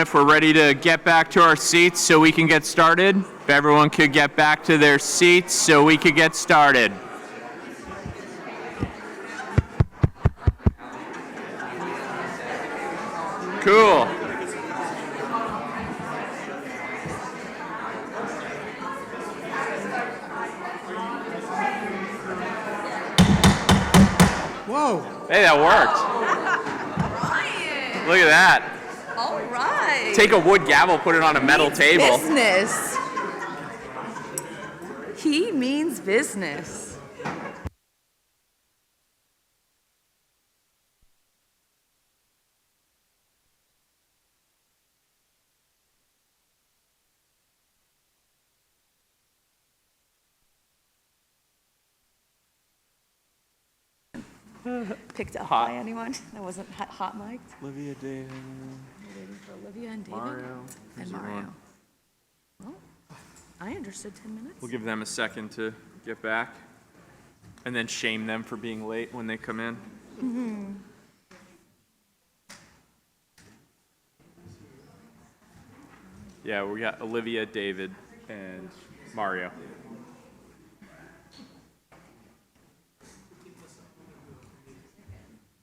if we're ready to get back to our seats so we can get started. If everyone could get back to their seats so we could get started. Cool. Whoa. Hey, that worked. Ryan. Look at that. All right. Take a wood gavel, put it on a metal table. Business. He means business. Picked up Hot. by anyone? That wasn't hot mic'd. Olivia, David, Waiting for Olivia and David Mario. and Mario. Well, I understood 10 minutes. We'll give them a second to get back and then shame them for being late when they come in. Yeah, we got Olivia, David, and Mario.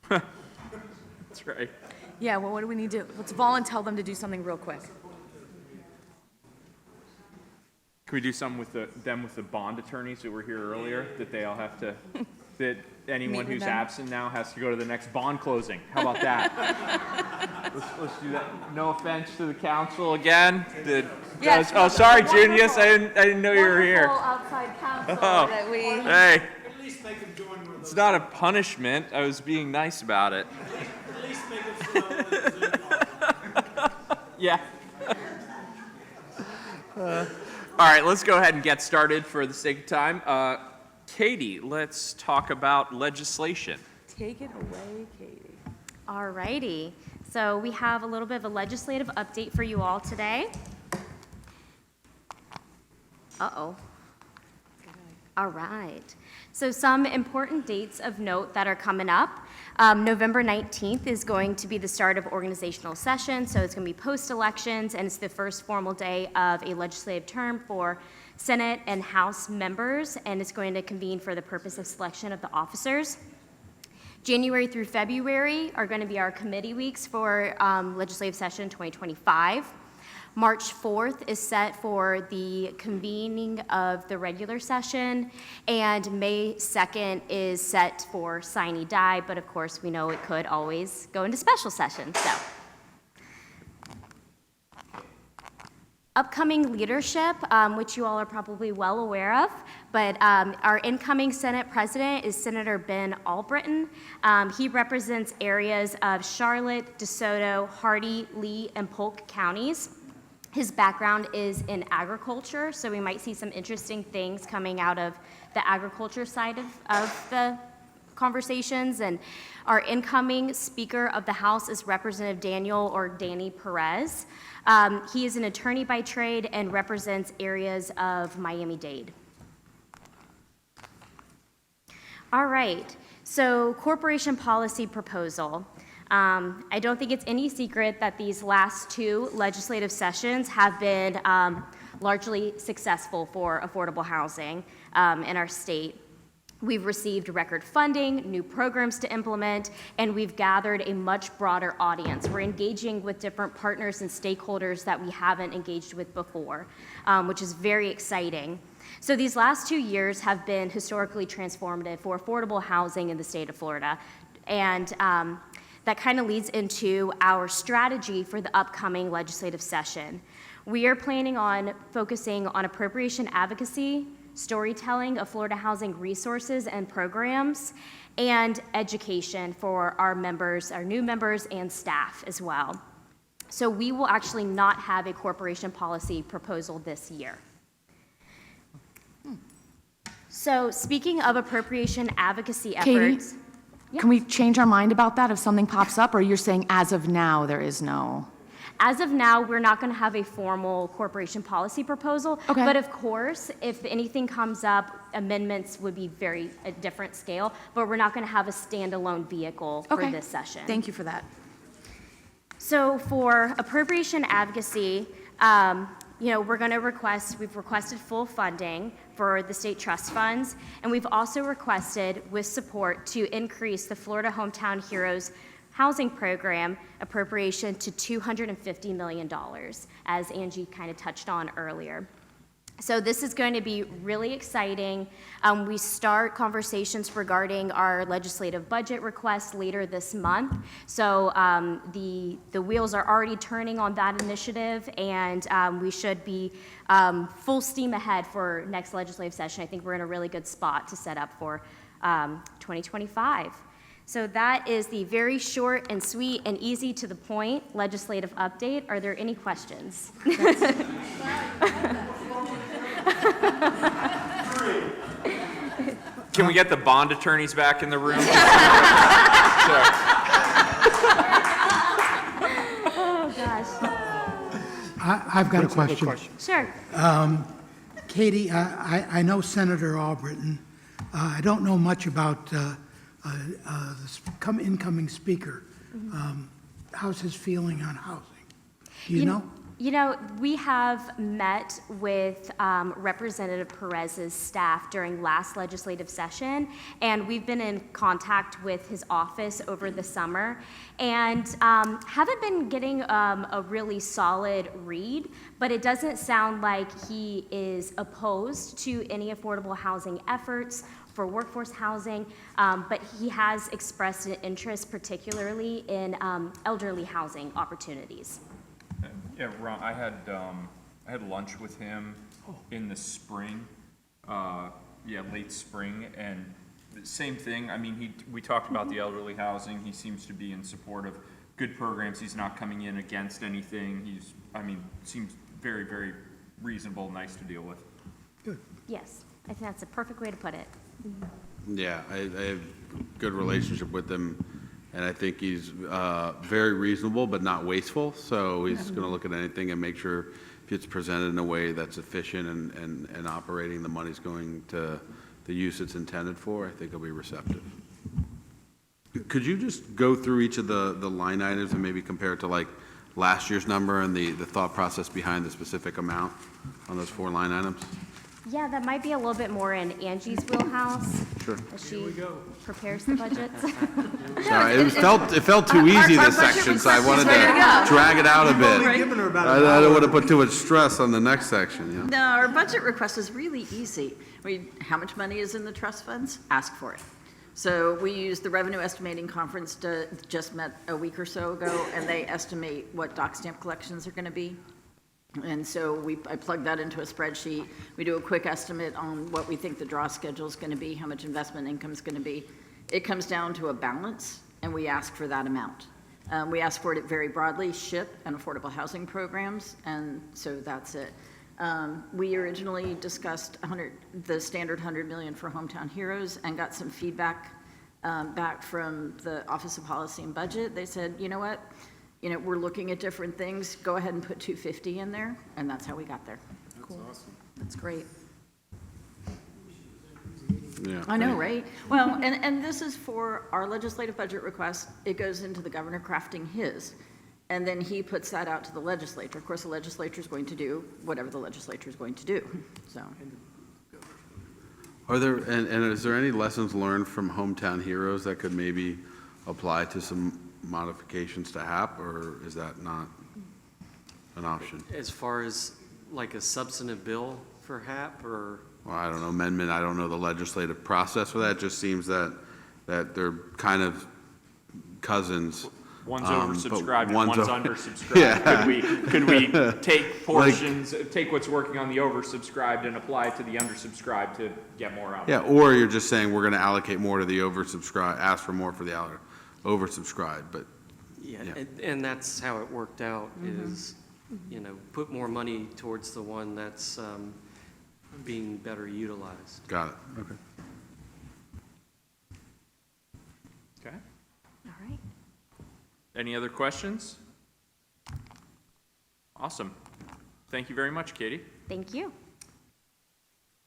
That's right. Yeah, well, what do we need to, let's volunteer them to do something real quick. Can we do something with them with the bond attorneys that were here earlier, that they all have to, that anyone Meet with who's them. absent now has to go to the next bond closing? How about that? let's do that. No offense to the council again. Yes. Oh, sorry, Junius, I didn't know you were here. Wonderful outside counsel Oh. that we, Hey, At least make them join with us. it's not a punishment. I was being nice about it. At least make them fill out the Zoom call. Yeah. All right, let's go ahead and get started for the sake of time. Katie, let's talk about legislation. take it away, Katie. Alrighty, so we have a little bit of a legislative update for you all today. Uh-oh. All right, so some important dates of note that are coming up. November 19th is going to be the start of organizational session, so it's going to be post-elections, and it's the first formal day of a legislative term for Senate and House members, and it's going to convene for the purpose of selection of the officers. January through February are going to be our committee weeks for legislative session 2025. March 4th is set for the convening of the regular session, and May 2nd is set for sine die, but of course we know it could always go into special session. So, upcoming leadership, which you all are probably well aware of, but our incoming Senate president is Senator Ben Albritton. He represents areas of Charlotte, DeSoto, Hardy, Lee, and Polk counties. His background is in agriculture, so we might see some interesting things coming out of the agriculture side of the conversations. And our incoming Speaker of the House is Representative Daniel or Danny Perez. He is an attorney by trade and represents areas of Miami-Dade. All right, so corporation policy proposal. I don't think it's any secret that these last two legislative sessions have been largely successful for affordable housing in our state. We've received record funding, new programs to implement, and we've gathered a much broader audience. We're engaging with different partners and stakeholders that we haven't engaged with before, which is very exciting. So these last 2 years have been historically transformative for affordable housing in the state of Florida. And that kind of leads into our strategy for the upcoming legislative session. We are planning on focusing on appropriation advocacy, storytelling of Florida housing resources and programs, and education for our members, our new members, and staff as well. So we will actually not have a corporation policy proposal this year. So speaking of appropriation advocacy Katie? efforts. Can we change our mind about that if something pops up, or you're saying as of now there is no? As of now, we're not going to have a formal corporation policy proposal. Okay. But of course, if anything comes up, amendments would be a different scale, but we're not going to have a standalone vehicle for Okay. this session. Thank you for that. So for appropriation advocacy, we've requested full funding for the state trust funds, and we've also requested, with support, to increase the Florida Hometown Heroes housing program appropriation to $250 million, as Angie kind of touched on earlier. So this is going to be really exciting. We start conversations regarding our legislative budget request later this month. So the wheels are already turning on that initiative, and we should be full steam ahead for next legislative session. I think we're in a really good spot to set up for 2025. So that is the very short and sweet and easy to the point legislative update. Are there any questions? Can we get the bond attorneys back in the room? Oh, gosh. I've got a question. Sure. Katie, I know Senator Albritton. I don't know much about the incoming speaker. How's his feeling on housing? Do you know? You know, we have met with Representative Perez's staff during last legislative session, and we've been in contact with his office over the summer, and haven't been getting a really solid read, but it doesn't sound like he is opposed to any affordable housing efforts for workforce housing, but he has expressed an interest particularly in elderly housing opportunities. Yeah, Ron, I had lunch with him in the spring, late spring, and the same thing. I mean, we talked about the elderly housing. He seems to be in support of good programs. He's not coming in against anything. Seems very, very reasonable, nice to deal with. Good. Yes, I think that's a perfect way to put it. Yeah, I have a good relationship with him, and I think he's very reasonable but not wasteful. So he's going to look at anything and make sure if it's presented in a way that's efficient and operating, the money's going to the use it's intended for. I think he'll be receptive. Could you just go through each of the line items and maybe compare it to like last year's number and the thought process behind the specific amount on those 4 line items? Yeah, that might be a little bit more in Angie's wheelhouse. Sure. As she prepares the budgets. Sorry, it felt too easy this section, so I wanted to drag it out a bit. Giving her about I don't want to put too much stress on the next section, you know? No, our budget request is really easy. How much money is in the trust funds? Ask for it. So we used the Revenue Estimating Conference just met a week or so ago, and they estimate what dock stamp collections are going to be. And so I plugged that into a spreadsheet. We do a quick estimate on what we think the draw schedule is going to be, how much investment income is going to be. It comes down to a balance, and we ask for that amount. We ask for it very broadly, SHIP and affordable housing programs, and so that's it. We originally discussed the standard $100 million for Hometown Heroes and got some feedback back from the Office of Policy and Budget. They said, you know what? We're looking at different things. Go ahead and put 250 in there, and that's how we got there. Cool. That's great. Yeah. I know, right? Well, and this is for our legislative budget request. It goes into the governor crafting his, and then he puts that out to the legislature. Of course, the legislature is going to do whatever the legislature is going to do, so. Are there, and is there any lessons learned from Hometown Heroes that could maybe apply to some modifications to HAP, or is that not an option? As far as like a substantive bill for HAP, or? Well, I don't know, amendment, I don't know the legislative process for that. It just seems that they're kind of cousins. One's but oversubscribed and one's one's o- undersubscribed. Yeah. Could we take portions, take what's working on the oversubscribed and apply it to the undersubscribed to get more out? Yeah, or you're just saying we're going to allocate more to the oversubscribed, ask for more for the oversubscribed, but Yeah, Yeah. and that's how it worked out, is, put more money towards the one that's being better utilized. got it, okay. Okay. All right. Any other questions? Awesome. Thank you very much, Katie. Thank you.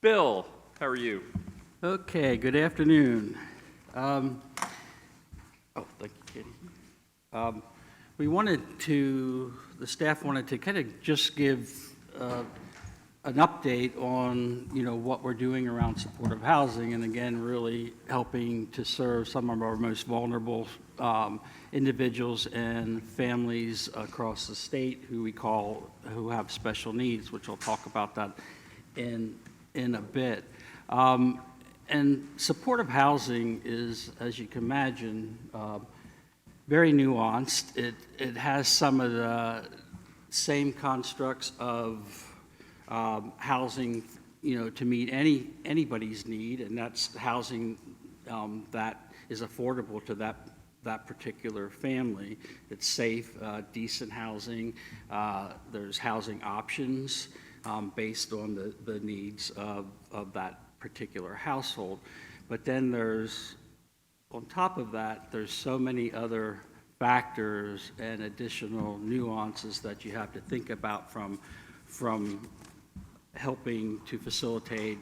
Bill, how are you? Okay, good afternoon. Thank you, Katie. the staff wanted to kind of just give an update on, what we're doing around supportive housing, and again, really helping to serve some of our most vulnerable individuals and families across the state who have special needs, which I'll talk about that in a bit. And supportive housing is, as you can imagine, very nuanced. It has some of the same constructs of housing, to meet anybody's need, and that's housing that is affordable to that particular family. It's safe, decent housing. There's housing options based on the needs of that particular household. But then on top of that, there's so many other factors and additional nuances that you have to think about from helping to facilitate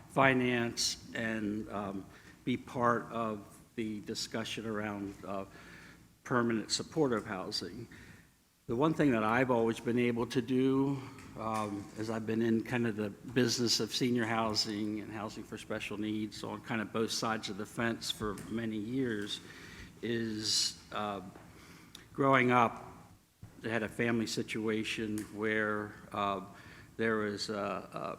finance and be part of the discussion around permanent supportive housing. The one thing that I've always been able to do, as I've been in kind of the business of senior housing and housing for special needs on kind of both sides of the fence for many years, is growing up, I had a family situation where there was a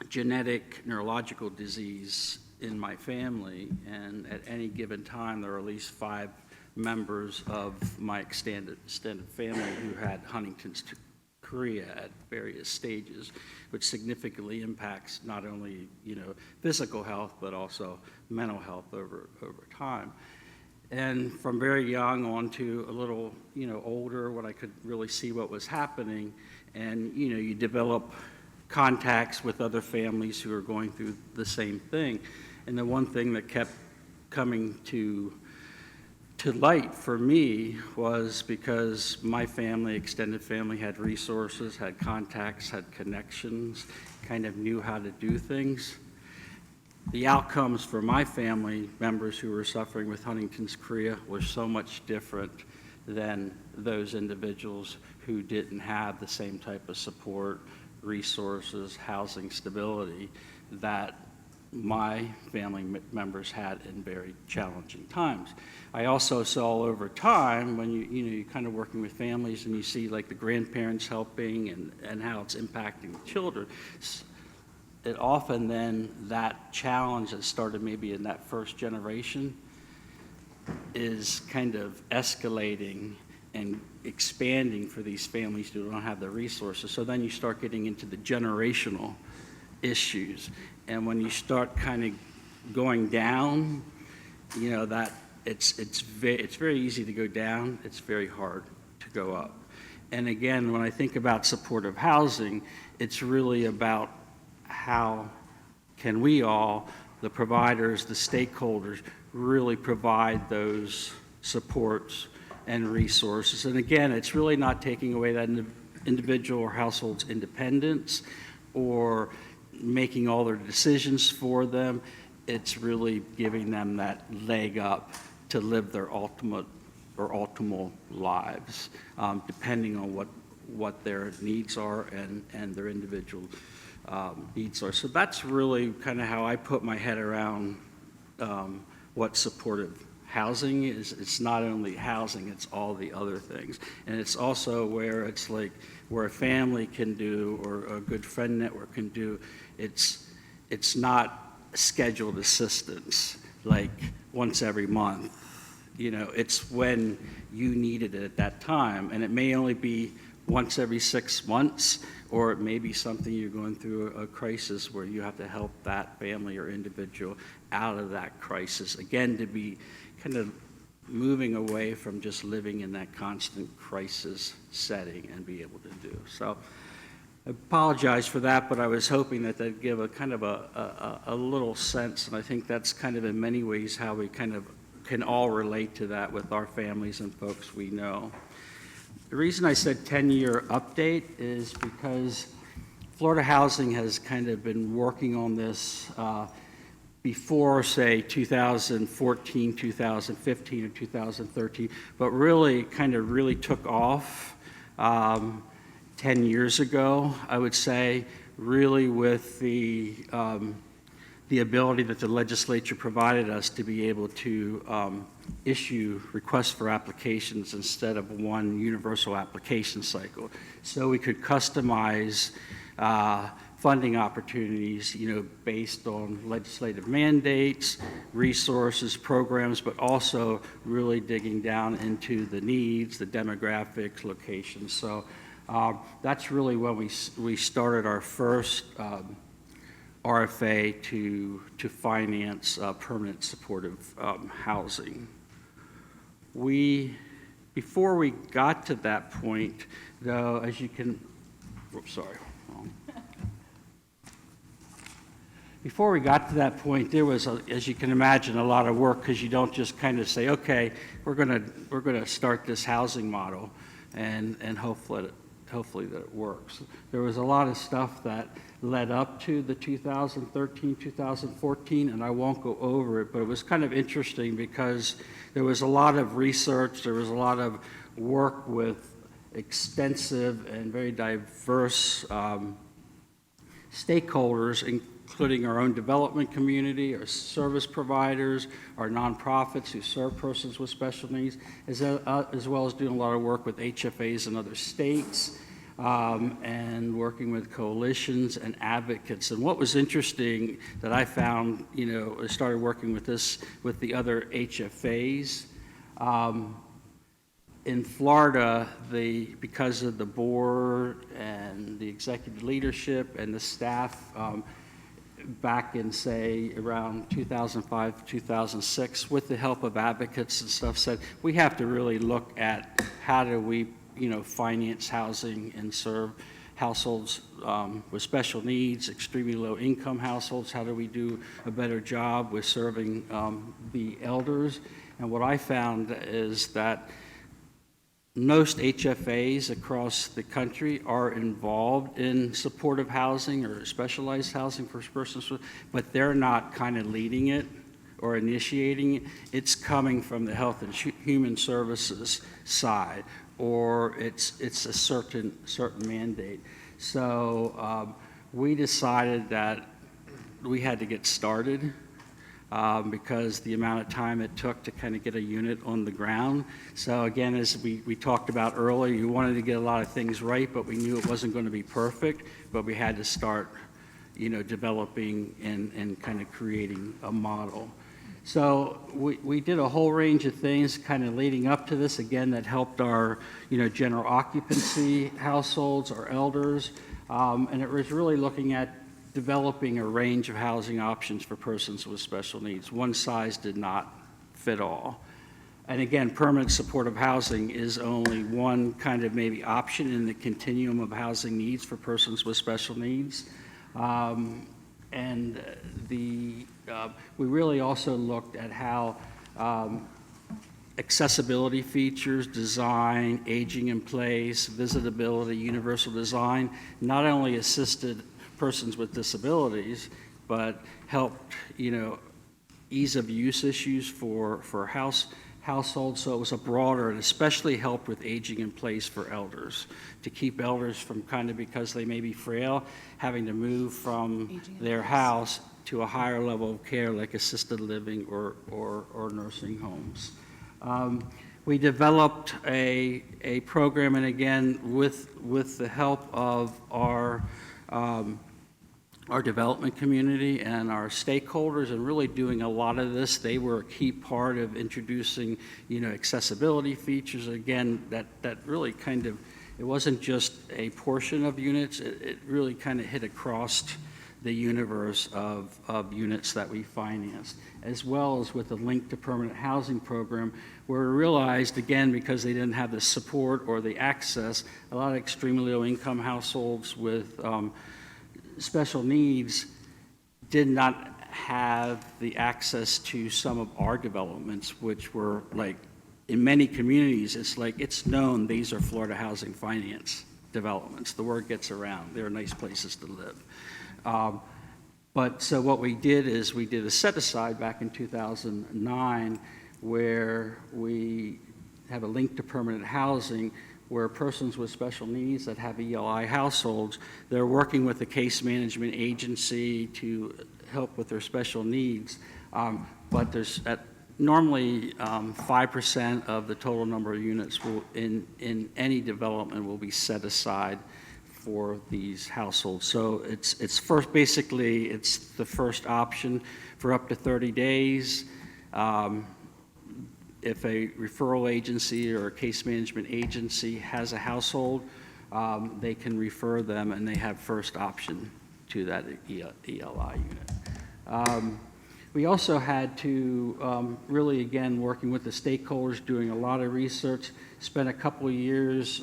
genetic neurological disease in my family, and at any given time, there were at least 5 members of my extended family who had Huntington's chorea at various stages, which significantly impacts not only, physical health, but also mental health over time. And from very young on to a little, older, when I could really see what was happening, and, you develop contacts with other families who are going through the same thing. And the one thing that kept coming to light for me was because my family, extended family, had resources, had contacts, had connections, kind of knew how to do things. The outcomes for my family members who were suffering with Huntington's chorea were so much different than those individuals who didn't have the same type of support, resources, housing stability that my family members had in very challenging times. I also saw over time, when you're kind of working with families and you see like the grandparents helping and how it's impacting the children, it often then that challenge that started maybe in that first generation is kind of escalating and expanding for these families who don't have the resources. So then you start getting into the generational issues. And when you start kind of going down, that it's very easy to go down, it's very hard to go up. And again, when I think about supportive housing, it's really about how can we all, the providers, the stakeholders, really provide those supports and resources. And again, it's really not taking away that individual or household's independence or making all their decisions for them. It's really giving them that leg up to live their ultimate or optimal lives, depending on what their needs are and their individual needs are. So that's really kind of how I put my head around what supportive housing is. It's not only housing, it's all the other things. And it's also where it's like where a family can do or a good friend network can do. It's not scheduled assistance like once every month. It's when you need it at that time. And it may only be once every 6 months, or it may be something you're going through a crisis where you have to help that family or individual out of that crisis. Again, to be kind of moving away from just living in that constant crisis setting and be able to do. So I apologize for that, but I was hoping that that'd give a kind of a little sense, and I think that's kind of in many ways how we kind of can all relate to that with our families and folks we know. The reason I said 10-year update is because Florida Housing has kind of been working on this before, say, 2014, 2015, or 2013, but really kind of really took off 10 years ago, I would say, really with the ability that the legislature provided us to be able to issue requests for applications instead of one universal application cycle. So we could customize funding opportunities, based on legislative mandates, resources, programs, but also really digging down into the needs, the demographics, locations. So that's really when we started our first RFA to finance permanent supportive housing. Before we got to that point, though, as you can, Before we got to that point, there was, as you can imagine, a lot of work, because you don't just kind of say, okay, we're gonna start this housing model, and hopefully that it works. There was a lot of stuff that led up to the 2013, 2014, and I won't go over it, but it was kind of interesting because there was a lot of research, there was a lot of work with extensive and very diverse stakeholders, including our own development community, our service providers, our nonprofits who serve persons with special needs, as well as doing a lot of work with HFAs in other states, and working with coalitions and advocates. And what was interesting that I found, I started working with the other HFAs. In Florida, because of the board and the executive leadership and the staff, back in, say, around 2005, 2006, with the help of advocates and stuff, said we have to really look at how do we, finance housing and serve households with special needs, extremely low income households. How do we do a better job with serving the elders? And what I found is that most HFAs across the country are involved in supportive housing or specialized housing for persons, but they're not kind of leading it or initiating it. It's coming from the Health and Human Services side, or it's a certain mandate. So we decided that we had to get started. Because the amount of time it took to kind of get a unit on the ground. So again, as we talked about earlier, you wanted to get a lot of things right, but we knew it wasn't going to be perfect, but we had to start, developing and kind of creating a model. So we did a whole range of things kind of leading up to this, again, that helped our, general occupancy households, our elders, and it was really looking at developing a range of housing options for persons with special needs. One size did not fit all. And again, permanent supportive housing is only one kind of maybe option in the continuum of housing needs for persons with special needs. We really also looked at how accessibility features, design, aging in place, visitability, universal design, not only assisted persons with disabilities, but helped, ease of use issues for households. So it was a broader, and especially helped with aging in place for elders, to keep elders from kind of, because they may be frail, having to move from their house to a higher level of care like assisted living or nursing homes. We developed a program, and again, with the help of our development community and our stakeholders, and really doing a lot of this. They were a key part of introducing, accessibility features. Again, that really kind of, it wasn't just a portion of units, it really kind of hit across the universe of units that we financed, as well as with the Link to Permanent Housing program, where we realized, again, because they didn't have the support or the access, a lot of extremely low income households with special needs did not have the access to some of our developments, which were like, in many communities, it's known these are Florida Housing Finance developments. The word gets around. They're nice places to live. But so what we did is we did a set-aside back in 2009 where we have a link to permanent housing where persons with special needs that have ELI households, they're working with a case management agency to help with their special needs. But there's normally 5% of the total number of units will, in any development will be set aside for these households. So it's first, basically, it's the first option for up to 30 days. If a referral agency or a case management agency has a household, they can refer them and they have first option to that ELI unit. We also had to really, again, working with the stakeholders, doing a lot of research, spent a couple of years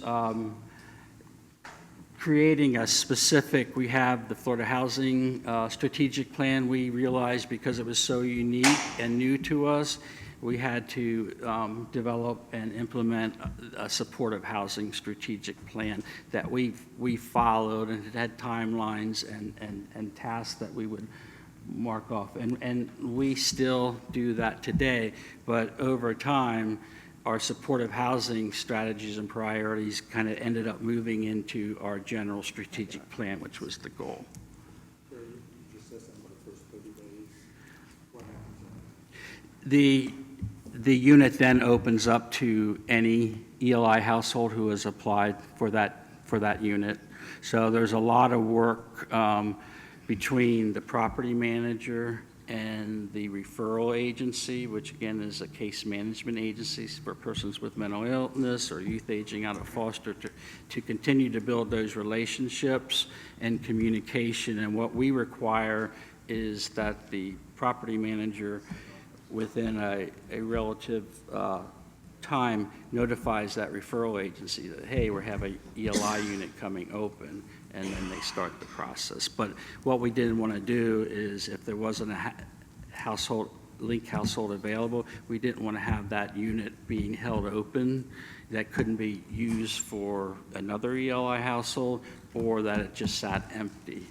creating a specific, we have the Florida Housing Strategic Plan. We realized because it was so unique and new to us, we had to develop and implement a supportive housing strategic plan that we followed, and it had timelines and tasks that we would mark off. And we still do that today, but over time, our supportive housing strategies and priorities kind of ended up moving into our general strategic plan, which was the goal. The unit then opens up to any ELI household who has applied for that unit. So there's a lot of work between the property manager and the referral agency, which again is a case management agency for persons with mental illness or youth aging out of foster, to continue to build those relationships and communication. And what we require is that the property manager, within a relative time, notifies that referral agency that, hey, we have a ELI unit coming open, and then they start the process. But what we didn't want to do is, if there wasn't a link household available, we didn't want to have that unit being held open that couldn't be used for another ELI household, or that it just sat empty.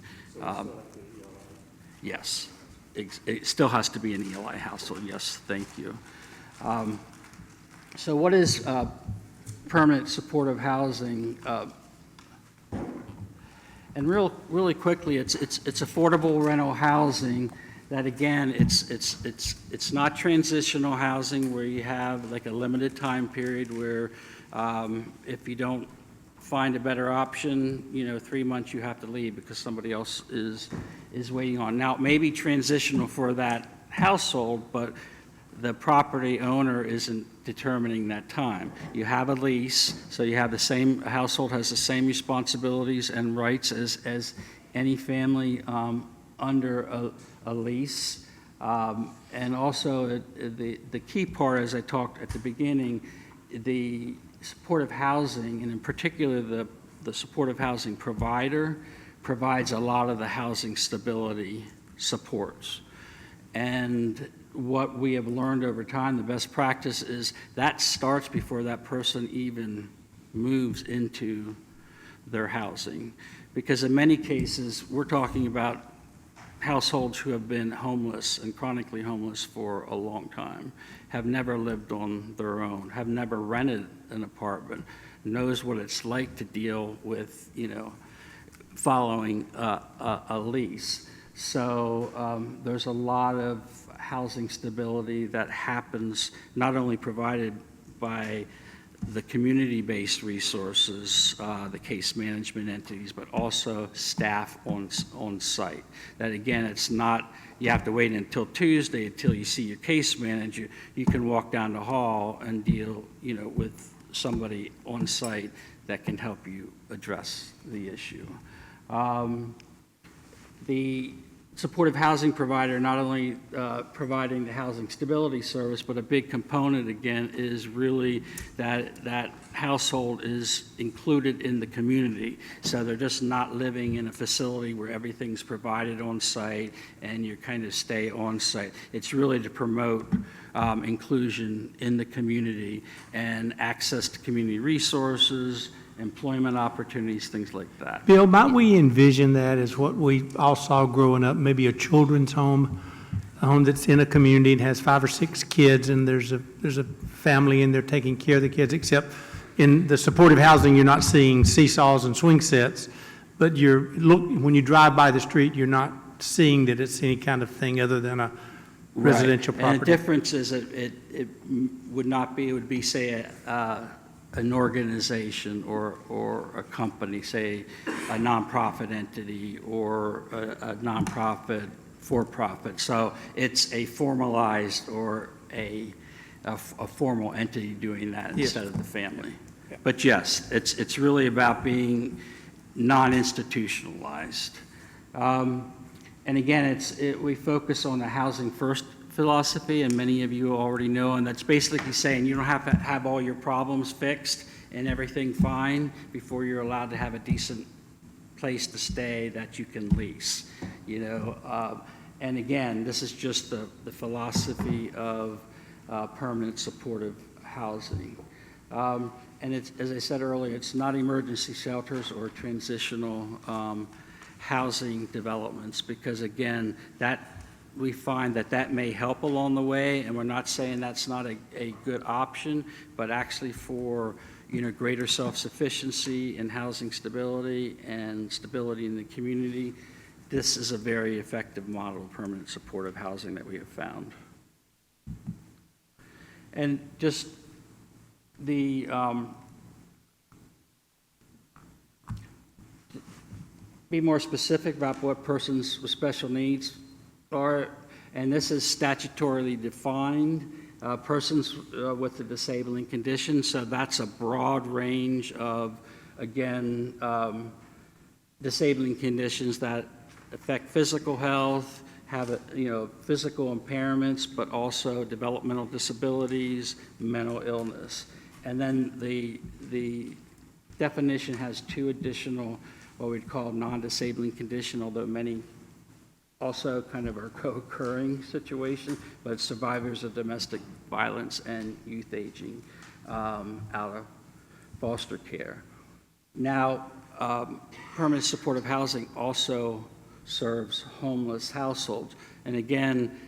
Yes. It still has to be an ELI household, yes, thank you. So what is permanent supportive housing? And really quickly, it's affordable rental housing that, again, it's not transitional housing where you have like a limited time period where if you don't find a better option, 3 months you have to leave because somebody else is waiting on. Now, it may be transitional for that household, but the property owner isn't determining that time. You have a lease, so you have the same, household has the same responsibilities and rights as any family under a lease. And also, the key part, as I talked at the beginning, the supportive housing, and in particular the supportive housing provider, provides a lot of the housing stability supports. And what we have learned over time, the best practice is that starts before that person even moves into their housing. Because in many cases, we're talking about households who have been homeless and chronically homeless for a long time, have never lived on their own, have never rented an apartment, knows what it's like to deal with, following a lease. So there's a lot of housing stability that happens, not only provided by the community-based resources, the case management entities, but also staff on site. That, again, it's not, you have to wait until Tuesday until you see your case manager. You can walk down the hall and deal, with somebody on site that can help you address the issue. The supportive housing provider not only providing the housing stability service, but a big component, again, is really that household is included in the community. So they're just not living in a facility where everything's provided on site and you kind of stay on site. It's really to promote inclusion in the community and access to community resources employment opportunities, things like that. Bill, might we envision that as what we all saw growing up, maybe a children's home, a home that's in a community and has 5 or 6 kids, and there's a family in there taking care of the kids, except in the supportive housing, you're not seeing seesaws and swing sets, but when you drive by the street, you're not seeing that it's any kind of thing other than a residential Right. And the property. difference is it would not be, it would be, say, an organization or a company, say, a nonprofit entity or a nonprofit for-profit. So it's a formalized or a formal entity doing that instead of the family. But yes, it's really about being non-institutionalized. And again, we focus on the housing first philosophy, and many of you already know, and that's basically saying you don't have to have all your problems fixed and everything fine before you're allowed to have a decent place to stay that you can lease, and again, this is just the philosophy of permanent supportive housing. And it's, as I said earlier, it's not emergency shelters or transitional housing developments, because again, we find that may help along the way, and we're not saying that's not a good option, but actually for greater self-sufficiency and housing stability and stability in the community, this is a very effective model of permanent supportive housing that we have found. And just be more specific about what persons with special needs are, and this is statutorily defined, persons with a disabling condition, so that's a broad range of, again, disabling conditions that affect physical health, have physical impairments, but also developmental disabilities, mental illness. And then the definition has 2 additional, what we'd call non-disabling condition, although many also kind of are co-occurring situations, but survivors of domestic violence and youth aging out of foster care. Now, permanent supportive housing also serves homeless households. And again,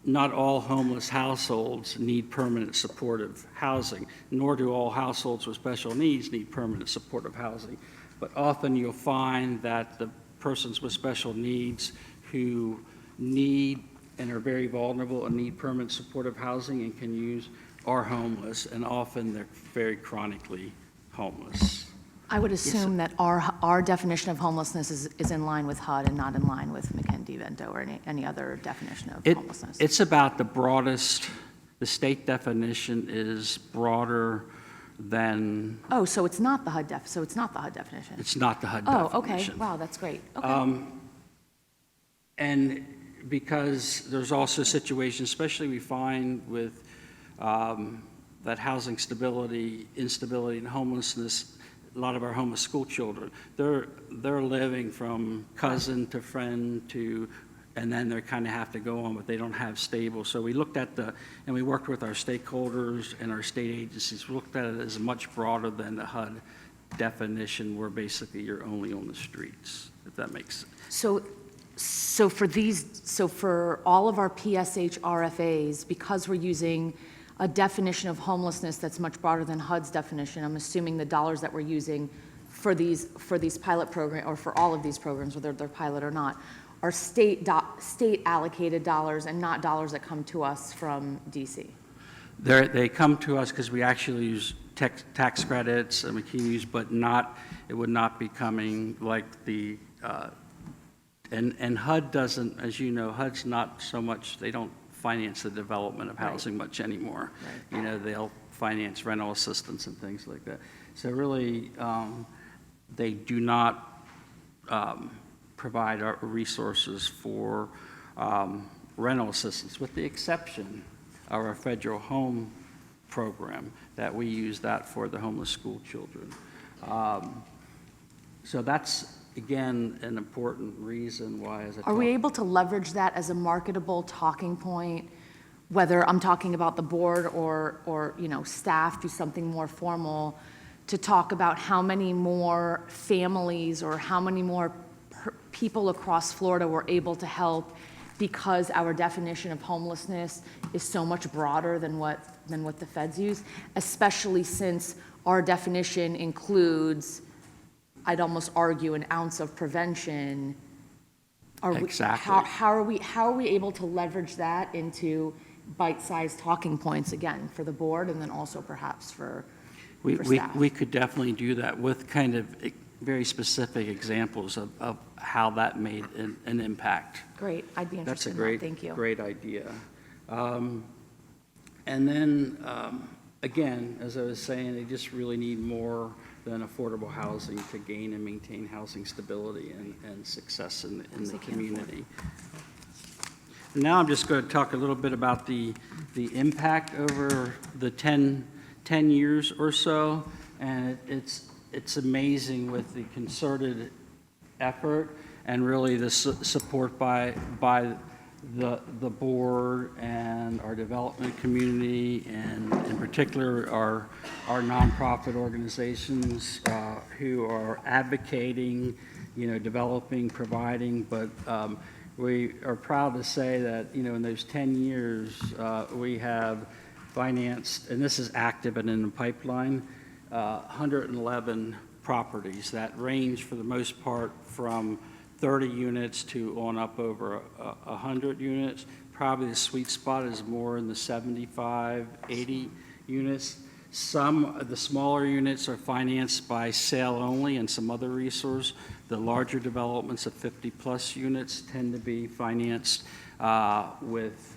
not all homeless households need permanent supportive housing, nor do all households with special needs need permanent supportive housing. But often you'll find that the persons with special needs who need and are very vulnerable and need permanent supportive housing and can use are homeless, and often they're very chronically homeless. I would assume that our definition of homelessness is in line with HUD and not in line with McKenzie-Vento or any other definition of homelessness. It's about the broadest, the state definition is broader than, Oh, so it's not the HUD definition? it's not the HUD Oh, okay, definition. wow, that's great, okay. And because there's also situations, especially we find with that housing stability, instability, and homelessness, a lot of our homeless school children, they're living from cousin to friend to, and then they kind of have to go on, but they don't have stable. So we looked at and we worked with our stakeholders and our state agencies, we looked at it as much broader than the HUD definition, where basically you're only on the streets, if that makes sense. So for all of our PSH RFAs, because we're using a definition of homelessness that's much broader than HUD's definition, I'm assuming the dollars that we're using for these pilot programs, or for all of these programs, whether they're pilot or not, are state allocated dollars and not dollars that come to us from DC. They come to us because we actually use tax credits and we can use, but it would not be coming like the, and HUD doesn't, as you know, HUD's not so much, they don't finance the development of housing much anymore. Right. They'll finance rental assistance and things like that. So really, they do not provide our resources for rental assistance, with the exception of our federal home program, that we use that for the homeless school children. So that's, again, an important reason why, as I Are we able to leverage that as a marketable talking point, whether I'm talking about the board or staff do something more formal, to talk about how many more families or how many more people across Florida were able to help because our definition of homelessness is so much broader than what the feds use, especially since our definition includes, I'd almost argue, an ounce of prevention. Exactly. How are we able to leverage that into bite-sized talking points, again, for the board and then also perhaps for staff? We could definitely do that with kind of very specific examples of how that made an impact. Great, I'd be That's a interested in that, thank you. great idea. And then, again, as I was saying, they just really need more than affordable housing to gain and maintain housing stability and success in the community. Now I'm just going to talk a little bit about the impact over the 10 years or so, and it's amazing with the concerted effort and really the support by the board and our development community, and in particular our nonprofit organizations who are advocating, developing, providing, but we are proud to say that, in those 10 years, we have financed, and this is active and in the pipeline, 111 properties that range for the most part from 30 units to on up over 100 units. Probably the sweet spot is more in the 75, 80 units. Some of the smaller units are financed by sale only and some other resource. The larger developments of 50-plus units tend to be financed with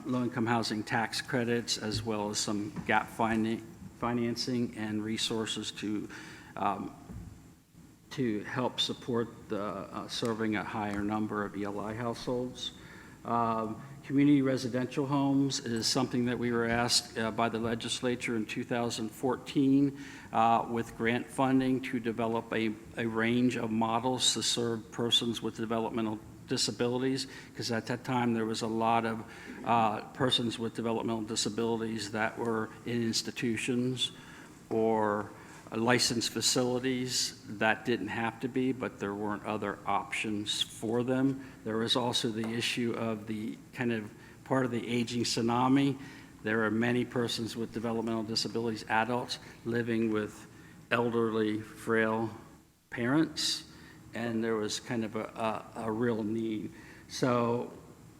low-income housing tax credits, as well as some gap financing and resources to help support serving a higher number of ELI households. Community residential homes is something that we were asked by the legislature in 2014 with grant funding to develop a range of models to serve persons with developmental disabilities, because at that time there was a lot of persons with developmental disabilities that were in institutions or licensed facilities that didn't have to be, but there weren't other options for them. There was also the issue of the kind of part of the aging tsunami. There are many persons with developmental disabilities, adults, living with elderly, frail parents, and there was kind of a real need. So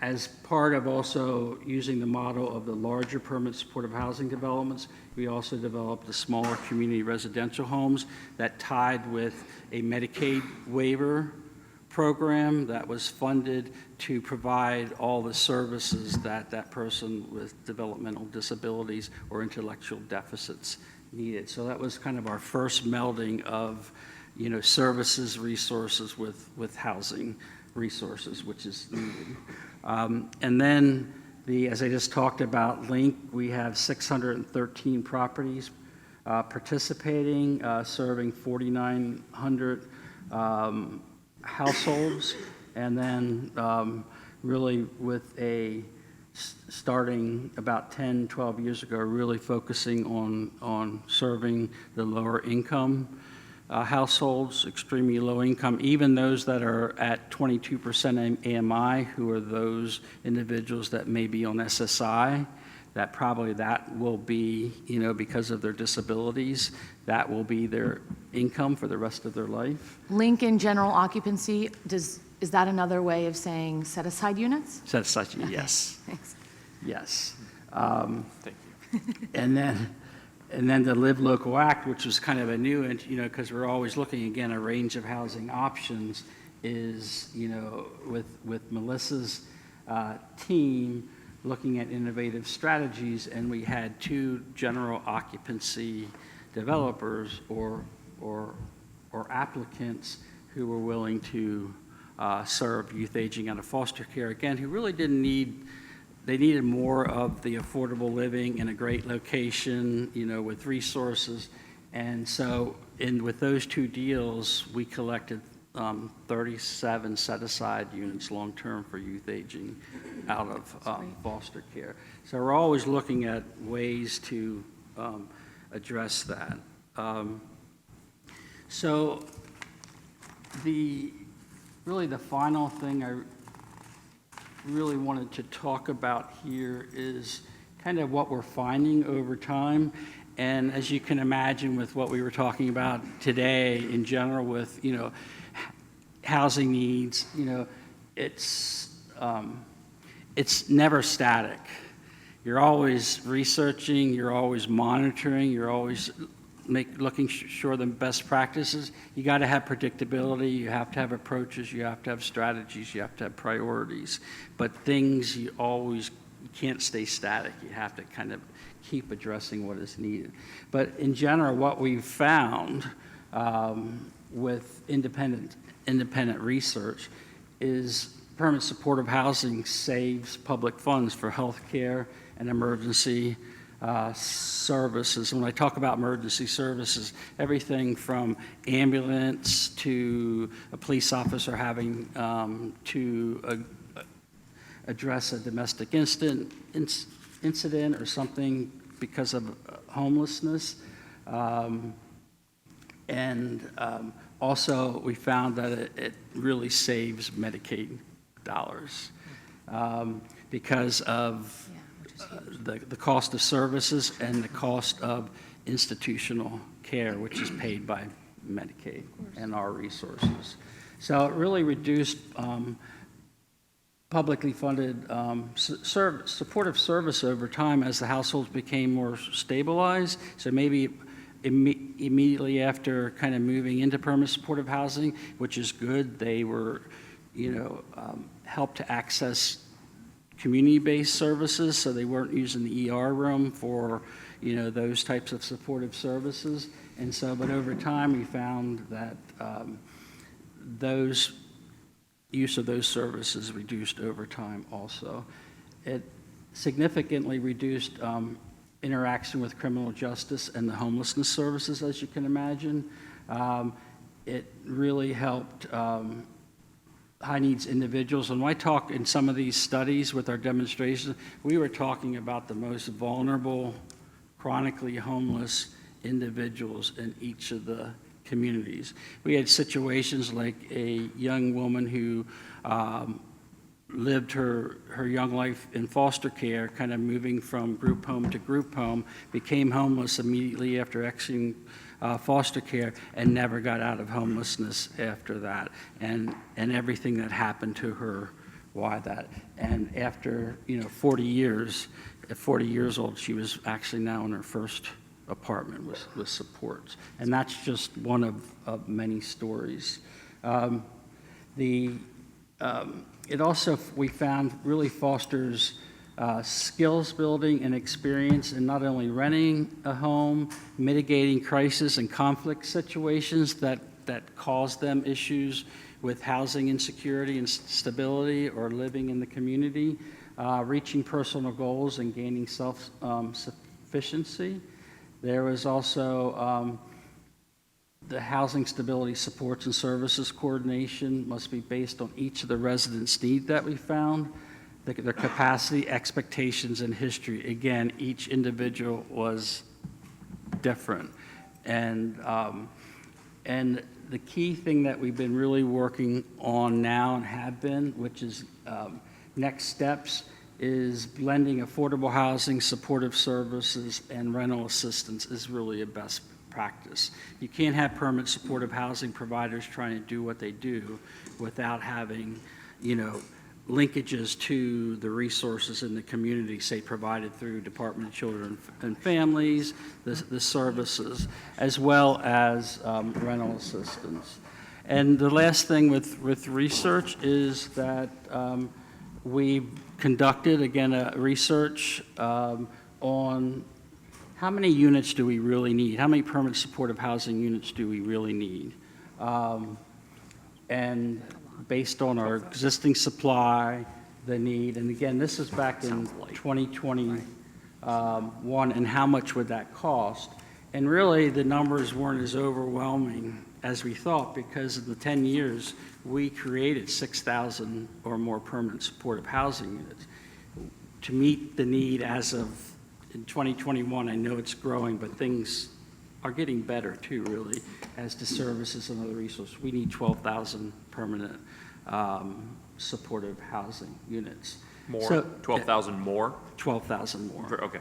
as part of also using the model of the larger permanent supportive housing developments, we also developed the smaller community residential homes that tied with a Medicaid waiver program that was funded to provide all the services that that person with developmental disabilities or intellectual deficits needed. So that was kind of our first melding of, services, resources with housing resources, which is needed. And then as I just talked about, LINK, we have 613 properties participating, serving 4,900 households, and then really with starting about 10, 12 years ago, really focusing on serving the lower income households, extremely low income, even those that are at 22% AMI, who are those individuals that may be on SSI, that will be, because of their disabilities, that will be their income for the rest of their life. LINK in general occupancy, is that another way of saying set-aside units? Set-aside, yes. Thanks. Yes. Thank you. And then the Live Local Act, which was kind of a new, because we're always looking, again, a range of housing options, is, with Melissa's team looking at innovative strategies, and we had 2 general occupancy developers or applicants who were willing to serve youth aging out of foster care, again, who really didn't need. They needed more of the affordable living in a great location, with resources. And so with those 2 deals, we collected 37 set-aside units long-term for youth aging out of foster care. So we're always looking at ways to address that. So really the final thing I really wanted to talk about here is kind of what we're finding over time. And as you can imagine with what we were talking about today in general with, housing needs, it's never static. You're always researching, you're always monitoring, you're always looking sure the best practices. You got to have predictability, you have to have approaches, you have to have strategies, you have to have priorities. But things you can't stay static. You have to kind of keep addressing what is needed. But in general, what we've found with independent research is permanent supportive housing saves public funds for health care and emergency services. When I talk about emergency services, everything from ambulance to a police officer having to address a domestic incident or something because of homelessness. Also, we found that it really saves Medicaid dollars because of the cost of services and the cost of institutional care, which is paid by Medicaid and our resources. So it really reduced publicly funded supportive service over time as the households became more stabilized. So maybe immediately after kind of moving into permanent supportive housing, which is good, they were, helped to access community-based services, so they weren't using the ER room for, those types of supportive services. And so, but over time, we found that use of those services reduced over time also. It significantly reduced interaction with criminal justice and the homelessness services, as you can imagine. It really helped high needs individuals. And when I talk in some of these studies with our demonstrations, we were talking about the most vulnerable, chronically homeless individuals in each of the communities. We had situations like a young woman who lived her young life in foster care, kind of moving from group home to group home, became homeless immediately after exiting foster care, and never got out of homelessness after that, and everything that happened to her, why that. And after 40 years, at 40 years old, she was actually now in her first apartment with supports. And that's just one of many stories. It also, we found, really fosters skills building and experience in not only renting a home, mitigating crisis and conflict situations that cause them issues with housing insecurity and stability or living in the community, reaching personal goals and gaining self-sufficiency. There was also the housing stability supports and services coordination must be based on each of the residents' needs that we found, their capacity, expectations, and history. Again, each individual was different. And the key thing that we've been really working on now and have been, which is next steps, is blending affordable housing, supportive services, and rental assistance is really a best practice. You can't have permanent supportive housing providers trying to do what they do without having, linkages to the resources in the community, say provided through Department of Children and Families, the services, as well as rental assistance. And the last thing with research is that we conducted, again, a research on how many units do we really need? How many permanent supportive housing units do we really need? And based on our existing supply, the need, and again, this is back in 2021, and how much would that cost? And really, the numbers weren't as overwhelming as we thought, because in the 10 years, we created 6,000 or more permanent supportive housing units. To meet the need as of in 2021, I know it's growing, but things are getting better too, really, as to services and other resources. We need 12,000 permanent supportive housing units. More, So- 12,000 more? 12,000 more. Okay.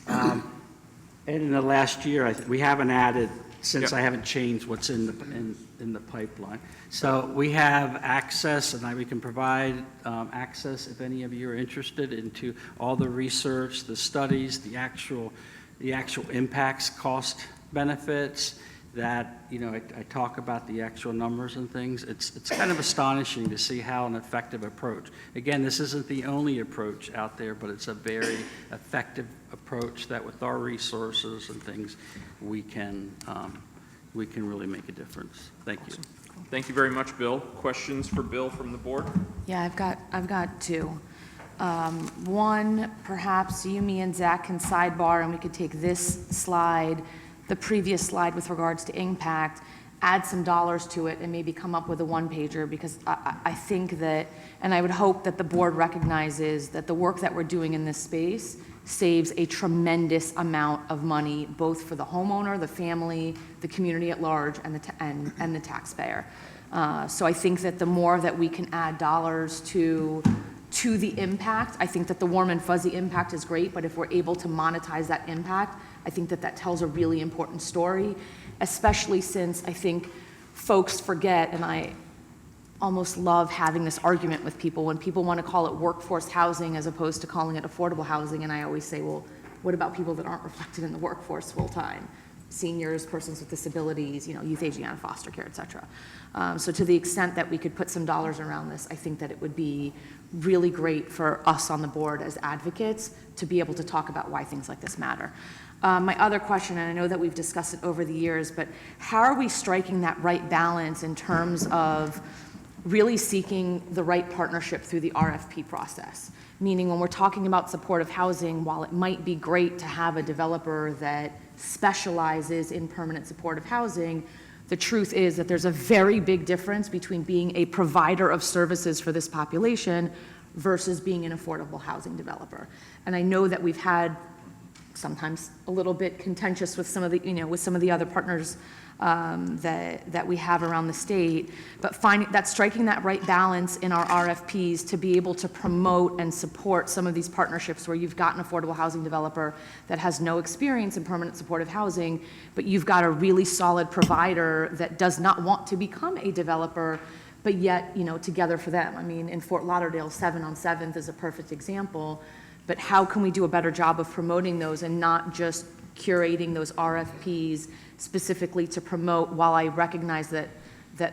And in the last year, we haven't added, since Yep. I haven't changed what's in the pipeline. So we have access, and we can provide access, if any of you are interested, into all the research, the studies, the actual impacts, cost benefits, that, I talk about the actual numbers and things. It's kind of astonishing to see how an effective approach. Again, this isn't the only approach out there, but it's a very effective approach that with our resources and things, we can really make a difference. Thank you. Thank you very much, Bill. Questions for Bill from the board? Yeah, I've got two. One, perhaps you, me, and Zach can sidebar, and we could take this slide, the previous slide with regards to impact, add some dollars to it, and maybe come up with a one-pager, because I think that, and I would hope that the board recognizes that the work that we're doing in this space saves a tremendous amount of money, both for the homeowner, the family, the community at large, and the taxpayer. So I think that the more that we can add dollars to the impact, I think that the warm and fuzzy impact is great, but if we're able to monetize that impact, I think that that tells a really important story, especially since I think folks forget, and I almost love having this argument with people when people want to call it workforce housing as opposed to calling it affordable housing, and I always say, well, what about people that aren't reflected in the workforce full time? Seniors, persons with disabilities, youth aging out of foster care, et cetera. So to the extent that we could put some dollars around this, I think that it would be really great for us on the board as advocates to be able to talk about why things like this matter. My other question, and I know that we've discussed it over the years, but how are we striking that right balance in terms of really seeking the right partnership through the RFP process? Meaning when we're talking about supportive housing, while it might be great to have a developer that specializes in permanent supportive housing, the truth is that there's a very big difference between being a provider of services for this population versus being an affordable housing developer. And I know that we've had sometimes a little bit contentious with some of the other partners that we have around the state, but striking that right balance in our RFPs to be able to promote and support some of these partnerships where you've got an affordable housing developer that has no experience in permanent supportive housing, but you've got a really solid provider that does not want to become a developer, but yet, together for them. I mean, in Fort Lauderdale, 7 on 7th is a perfect example, but how can we do a better job of promoting those and not just curating those RFPs specifically to promote, while I recognize that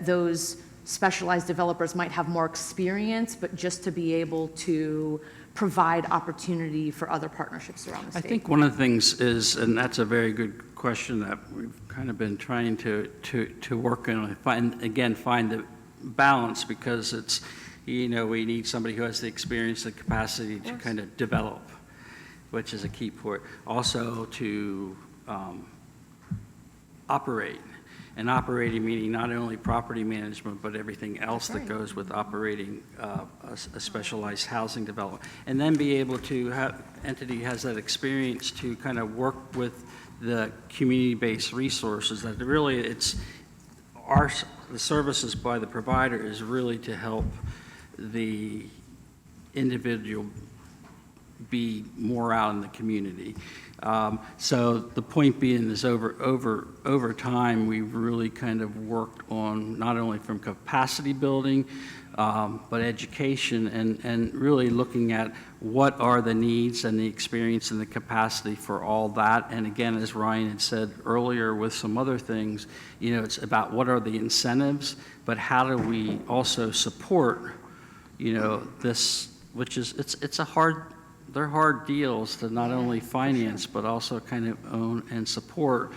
those specialized developers might have more experience, but just to be able to provide opportunity for other partnerships around the state? I think one of the things is, and that's a very good question that we've kind of been trying to work on, find the balance, because it's, we need somebody who has the experience and capacity to kind of develop, which is a key point. Also to operate, and operating meaning not only property management, but everything else that goes with operating a specialized housing development. And then be able to have, entity has that experience to kind of work with the community-based resources, that really the services by the provider is really to help the individual be more out in the community. So the point being is over time, we've really kind of worked on not only from capacity building, but education, and really looking at what are the needs and the experience and the capacity for all that. And again, as Ryan had said earlier with some other things, it's about what are the incentives, but how do we also support, this, which is, they're hard deals to not only finance, but also kind of own and support.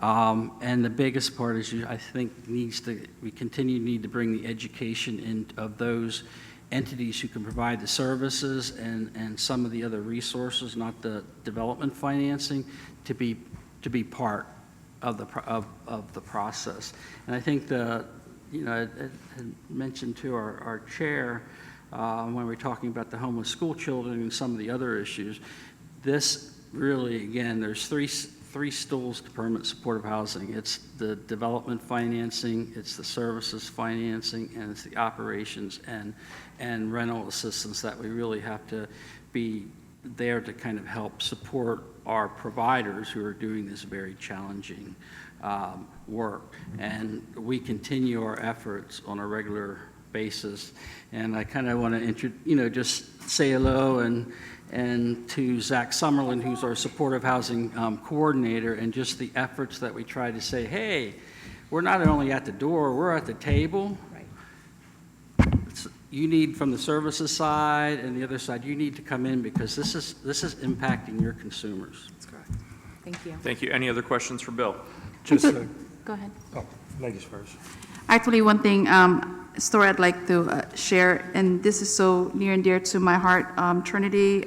And the biggest part is, I think, we need to bring the education in of those entities who can provide the services and some of the other resources, not the development financing, to be part of the process. And I think I had mentioned to our chair, when we're talking about the homeless school children and some of the other issues, this really, again, there's three stools to permanent supportive housing. It's the development financing, it's the services financing, and it's the operations and rental assistance that we really have to be there to kind of help support our providers who are doing this very challenging work. And we continue our efforts on a regular basis. And I kind of want to, just say hello and to Zach Summerlin, who's our supportive housing coordinator, and just the efforts that we try to say, hey, we're not only at the door, we're at the table. You need from the services side and the other side, you need to come in because this is impacting your consumers. That's correct. Thank you. Thank you. Any other questions for Bill? Just, Go ahead. oh, ladies first. Actually, one thing, story I'd like to share, and this is so near and dear to my heart. Trinity,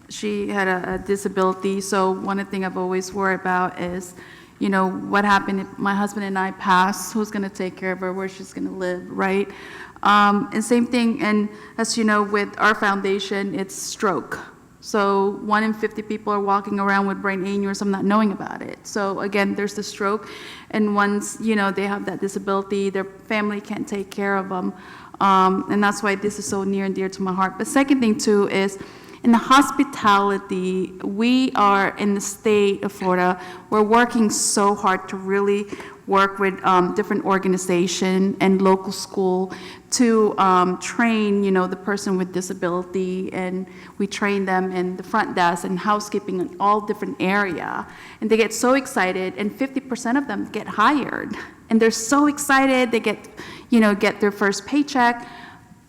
she had a disability, so one of the things I've always worried about is, what happened if my husband and I pass? Who's going to take care of her? Where she's going to live, right? And same thing, and as you know, with our foundation, it's stroke. So 1 in 50 people are walking around with brain aneurysm not knowing about it. So again, there's the stroke, and once, they have that disability, their family can't take care of them. And that's why this is so near and dear to my heart. But second thing too is, in the hospitality, we are in the state of Florida, we're working so hard to really work with different organization and local school to train, the person with disability, and we train them in the front desk and housekeeping in all different area. And they get so excited, and 50% of them get hired. And they're so excited, they get their first paycheck,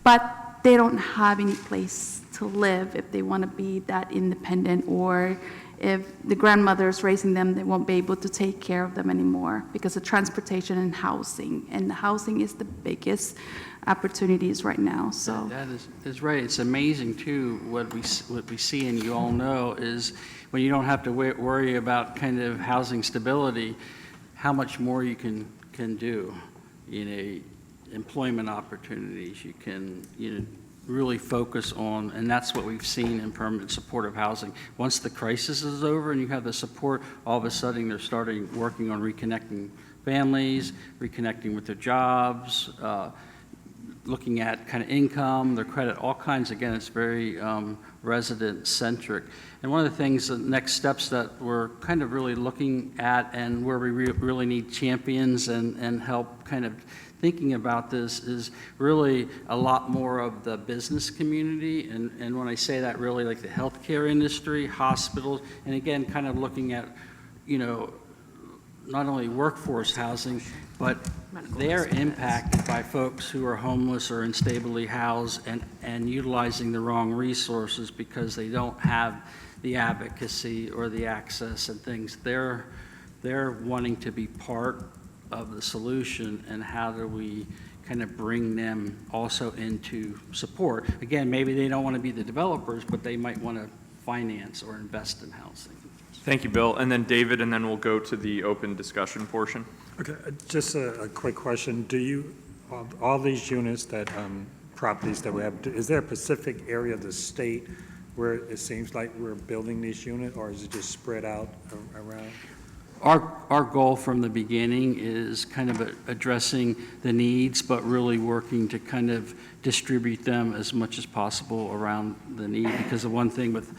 but they don't have any place to live if they want to be that independent, or if the grandmother's raising them, they won't be able to take care of them anymore because of transportation and housing. And the housing is the biggest opportunities right now, so. That is right. It's amazing too, what we see, and you all know, is when you don't have to worry about kind of housing stability, how much more you can do. Employment opportunities, you can, really focus on, and that's what we've seen in permanent supportive housing. Once the crisis is over and you have the support, all of a sudden they're starting working on reconnecting families, reconnecting with their jobs, looking at kind of income, their credit, all kinds. Again, it's very resident-centric. And one of the things, the next steps that we're kind of really looking at, and where we really need champions and help kind of thinking about this, is really a lot more of the business community. And when I say that, really like the healthcare industry, hospitals, and again, kind of looking at, not only workforce housing, but they're impacted by folks who are homeless or instably housed and utilizing the wrong resources because they don't have the advocacy or the access and things. They're wanting to be part of the solution, and how do we kind of bring them also into support? Again, maybe they don't want to be the developers, but they might want to finance or invest in housing. Thank you, Bill. And then David, and then we'll go to the open discussion portion. Okay, just a quick question. Do you, all these units that, properties that we have, is there a specific area of the state where it seems like we're building these units, or is it just spread out around? Our goal from the beginning is kind of addressing the needs, but really working to kind of distribute them as much as possible around the need. Because the one thing with,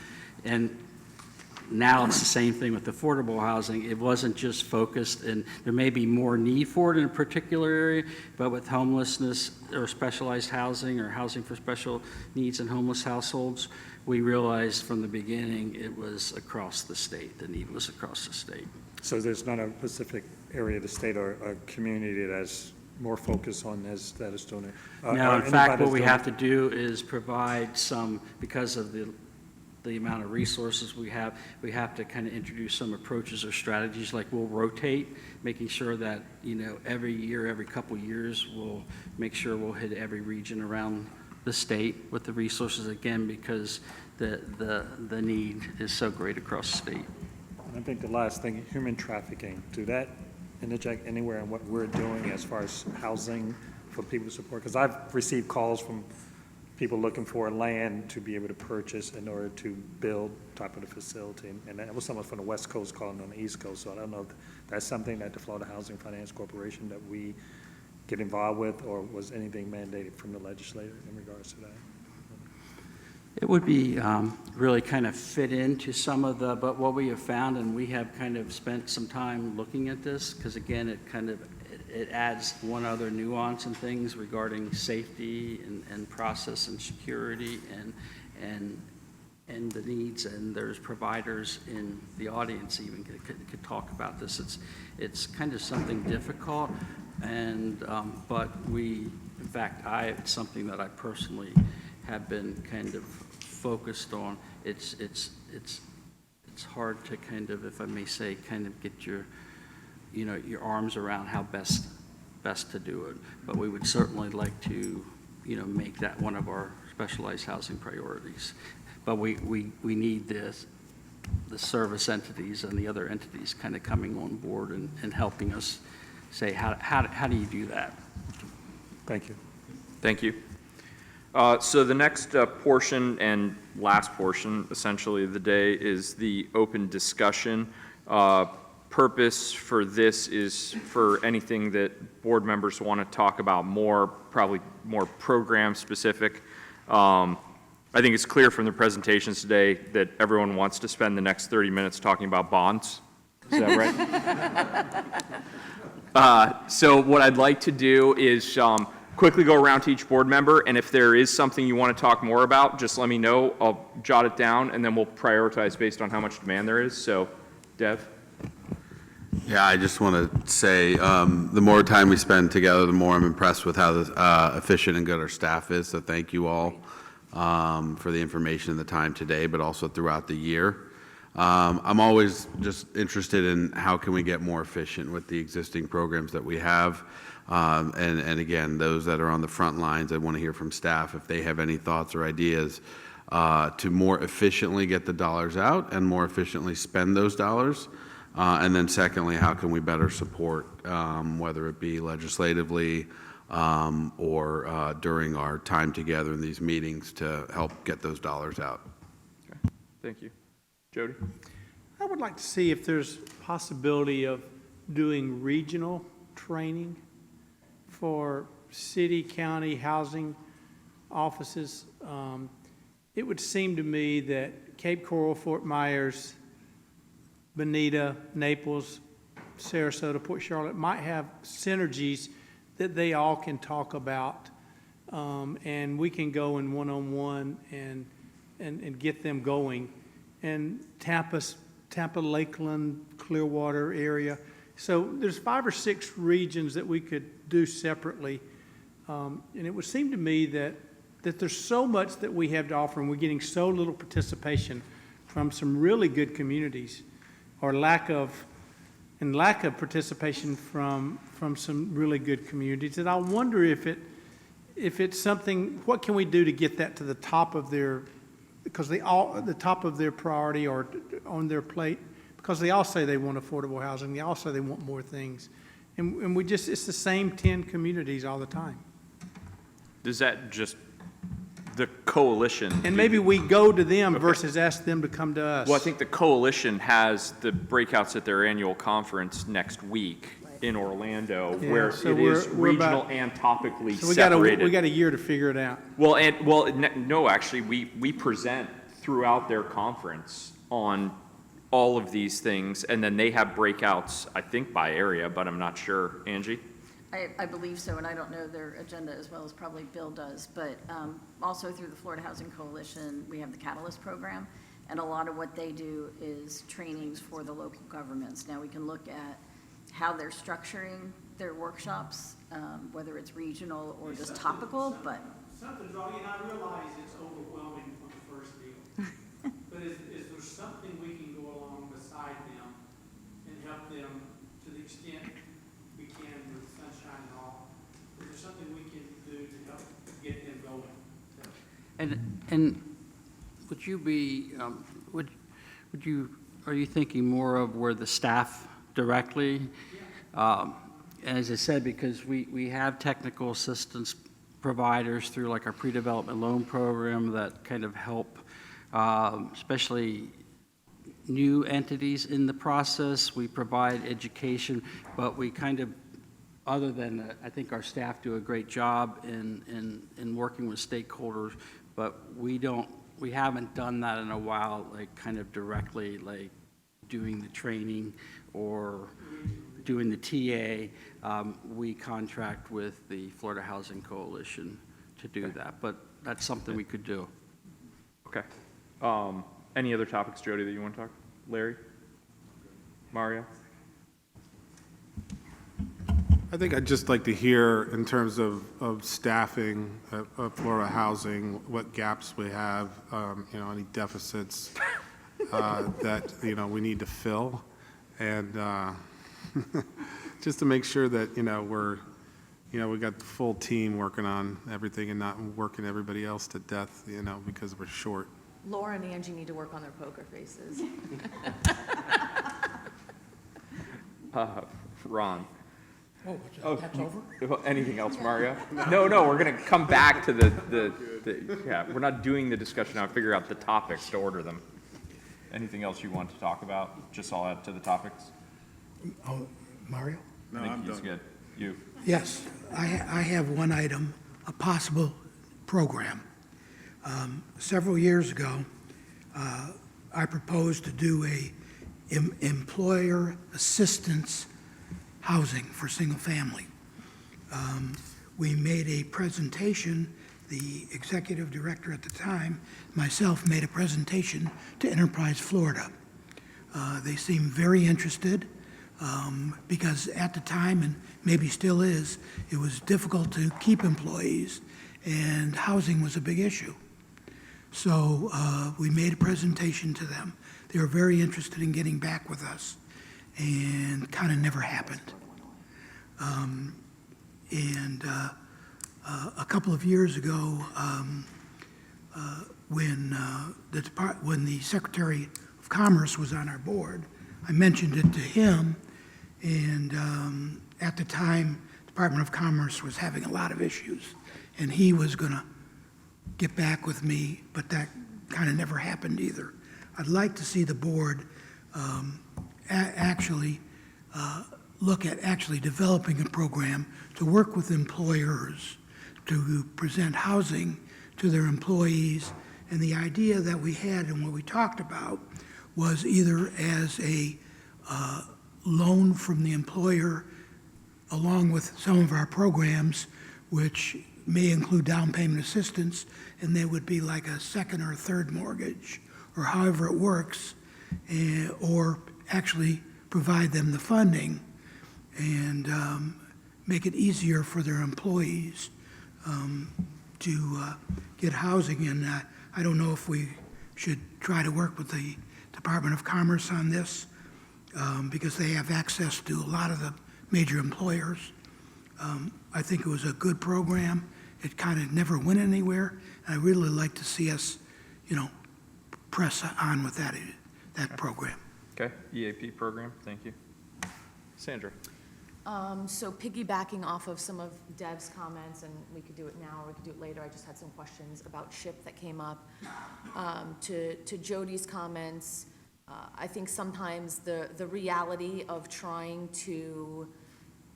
and now it's the same thing with affordable housing, it wasn't just focused, and there may be more need for it in a particular area, but with homelessness or specialized housing or housing for special needs and homeless households, we realized from the beginning it was across the state. The need was across the state. So there's not a specific area of the state or a community that's more focused on this, that is doing it? No, in fact, what we have to do is provide some, because of the amount of resources we have to kind of introduce some approaches or strategies, like we'll rotate, making sure that, every year, every couple of years, we'll make sure we'll hit every region around the state with the resources, again, because the need is so great across the state. I think the last thing, human trafficking, do that interject anywhere in what we're doing as far as housing for people to support? Because I've received calls from people looking for land to be able to purchase in order to build type of the facility. And that was someone from the West Coast calling on the East Coast, so I don't know if that's something that the Florida Housing Finance Corporation that we get involved with, or was anything mandated from the legislator in regards to that? It would be really kind of fit into some of the, but what we have found, and we have kind of spent some time looking at this, because again, it adds one other nuance and things regarding safety and process and security and the needs, and there's providers in the audience even could talk about this. It's kind of something difficult, and but in fact, it's something that I personally have been kind of focused on. It's hard to kind of, if I may say, kind of get your arms around how best to do it. But we would certainly like to, make that one of our specialized housing priorities. But we need the service entities and the other entities kind of coming on board and helping us say, how do you do that? Thank you. Thank you. So the next portion and last portion, essentially, of the day is the open discussion. Purpose for this is for anything that board members want to talk about more, probably more program specific. I think it's clear from the presentations today that everyone wants to spend the next 30 minutes talking about bonds. Is that right? So what I'd like to do is quickly go around to each board member, and if there is something you want to talk more about, just let me know. I'll jot it down, and then we'll prioritize based on how much demand there is. So, Dev? Yeah, I just want to say, the more time we spend together, the more I'm impressed with how efficient and good our staff is. So thank you all for the information and the time today, but also throughout the year. I'm always just interested in how can we get more efficient with the existing programs that we have. And again, those that are on the front lines, I want to hear from staff if they have any thoughts or ideas to more efficiently get the dollars out and more efficiently spend those dollars. And then secondly, how can we better support, whether it be legislatively or during our time together in these meetings to help get those dollars out. Okay. Thank you. Jody? I would like to see if there's possibility of doing regional training for city, county housing offices. It would seem to me that Cape Coral, Fort Myers, Bonita, Naples, Sarasota, Port Charlotte might have synergies that they all can talk about, and we can go in one-on-one and get them going. And Tampa, Lakeland, Clearwater area. So there's 5 or 6 regions that we could do separately. And it would seem to me that there's so much that we have to offer, and we're getting so little participation from some really good communities, or lack of participation from some really good communities. And I wonder if it's something, what can we do to get that to the top of their, because the top of their priority or on their plate, because they all say they want affordable housing, they all say they want more things. And it's the same 10 communities all the time. Does that just, the coalition? And maybe we go to them versus ask them to come to us. Well, I think the coalition has the breakouts at their annual conference next week in Orlando, Yeah, where so it is we're regional about- and topically So we separated. got a year to figure it out. Well, no, actually, we present throughout their conference on all of these things, and then they have breakouts, I think, by area, but I'm not sure. Angie? I believe so, and I don't know their agenda as well as probably Bill does, but also through the Florida Housing Coalition, we have the Catalyst program, and a lot of what they do is trainings for the local governments. Now, we can look at how they're structuring their workshops, whether it's regional or just topical, but. Something's wrong, and I realize it's overwhelming on the first deal. But is there something we can go along beside them and help them to the extent we can with Sunshine and all? Is there something we can do to help get them going? And would you be, are you thinking more of where the staff directly? As I said, because we have technical assistance providers through like our pre-development loan program that kind of help, especially new entities in the process. We provide education, but we kind of, other than that, I think our staff do a great job in working with stakeholders, but we haven't done that in a while, like kind of directly, like doing the training or doing the TA. We contract with the Florida Housing Coalition to do that, but that's something we could do. Okay. Any other topics, Jody, that you want to talk? Larry? Mario? I think I'd just like to hear, in terms of staffing of Florida Housing, what gaps we have, any deficits that, we need to fill. And just to make sure that, we got the full team working on everything and not working everybody else to death, because we're short. Laura and Angie need to work on their poker faces. Ron? Oh, that's over? Anything else, Mario? No, we're going to come back to we're not doing the discussion now, figure out the topics to order them. Anything else you want to talk about? Just I'll add to the topics. Oh, Mario? No, I'm done. He's good. You. Yes, I have one item, a possible program. Several years ago, I proposed to do a employer assistance housing for single family. We made a presentation, the executive director at the time, myself made a presentation to Enterprise Florida. They seemed very interested because at the time, and maybe still is, it was difficult to keep employees and housing was a big issue. So we made a presentation to them. They were very interested in getting back with us and kind of never happened. A couple of years ago, when the Secretary of Commerce was on our board, I mentioned it to him, and at the time, Department of Commerce was having a lot of issues, and he was going to get back with me, but that kind of never happened either. I'd like to see the board actually look at actually developing a program to work with employers to present housing to their employees. And the idea that we had and what we talked about was either as a loan from the employer along with some of our programs, which may include down payment assistance, and they would be like a second or third mortgage, or however it works, or actually provide them the funding and make it easier for their employees to get housing. And I don't know if we should try to work with the Department of Commerce on this because they have access to a lot of the major employers. I think it was a good program. It kind of never went anywhere. And I really like to see us, press on with that program. Okay, EAP program, thank you. Sandra? So piggybacking off of some of Deb's comments, and we could do it now or we could do it later, I just had some questions about SHIP that came up. To Jody's comments, I think sometimes the reality of trying to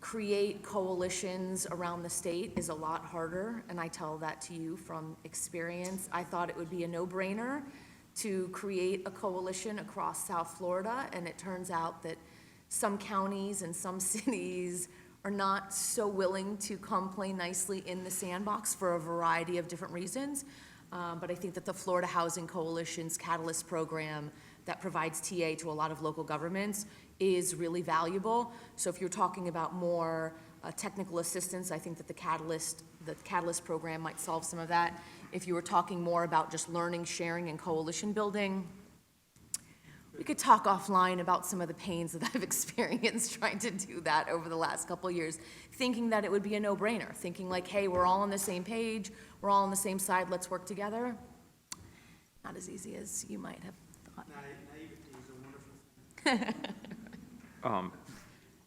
create coalitions around the state is a lot harder, and I tell that to you from experience. I thought it would be a no-brainer to create a coalition across South Florida, and it turns out that some counties and some cities are not so willing to come play nicely in the sandbox for a variety of different reasons. But I think that the Florida Housing Coalition's Catalyst program that provides TA to a lot of local governments is really valuable. So if you're talking about more technical assistance, I think that the Catalyst program might solve some of that. If you were talking more about just learning, sharing, and coalition building, we could talk offline about some of the pains that I've experienced trying to do that over the last couple of years, thinking that it would be a no-brainer, thinking like, hey, we're all on the same page, we're all on the same side, let's work together. Not as easy as you might have thought.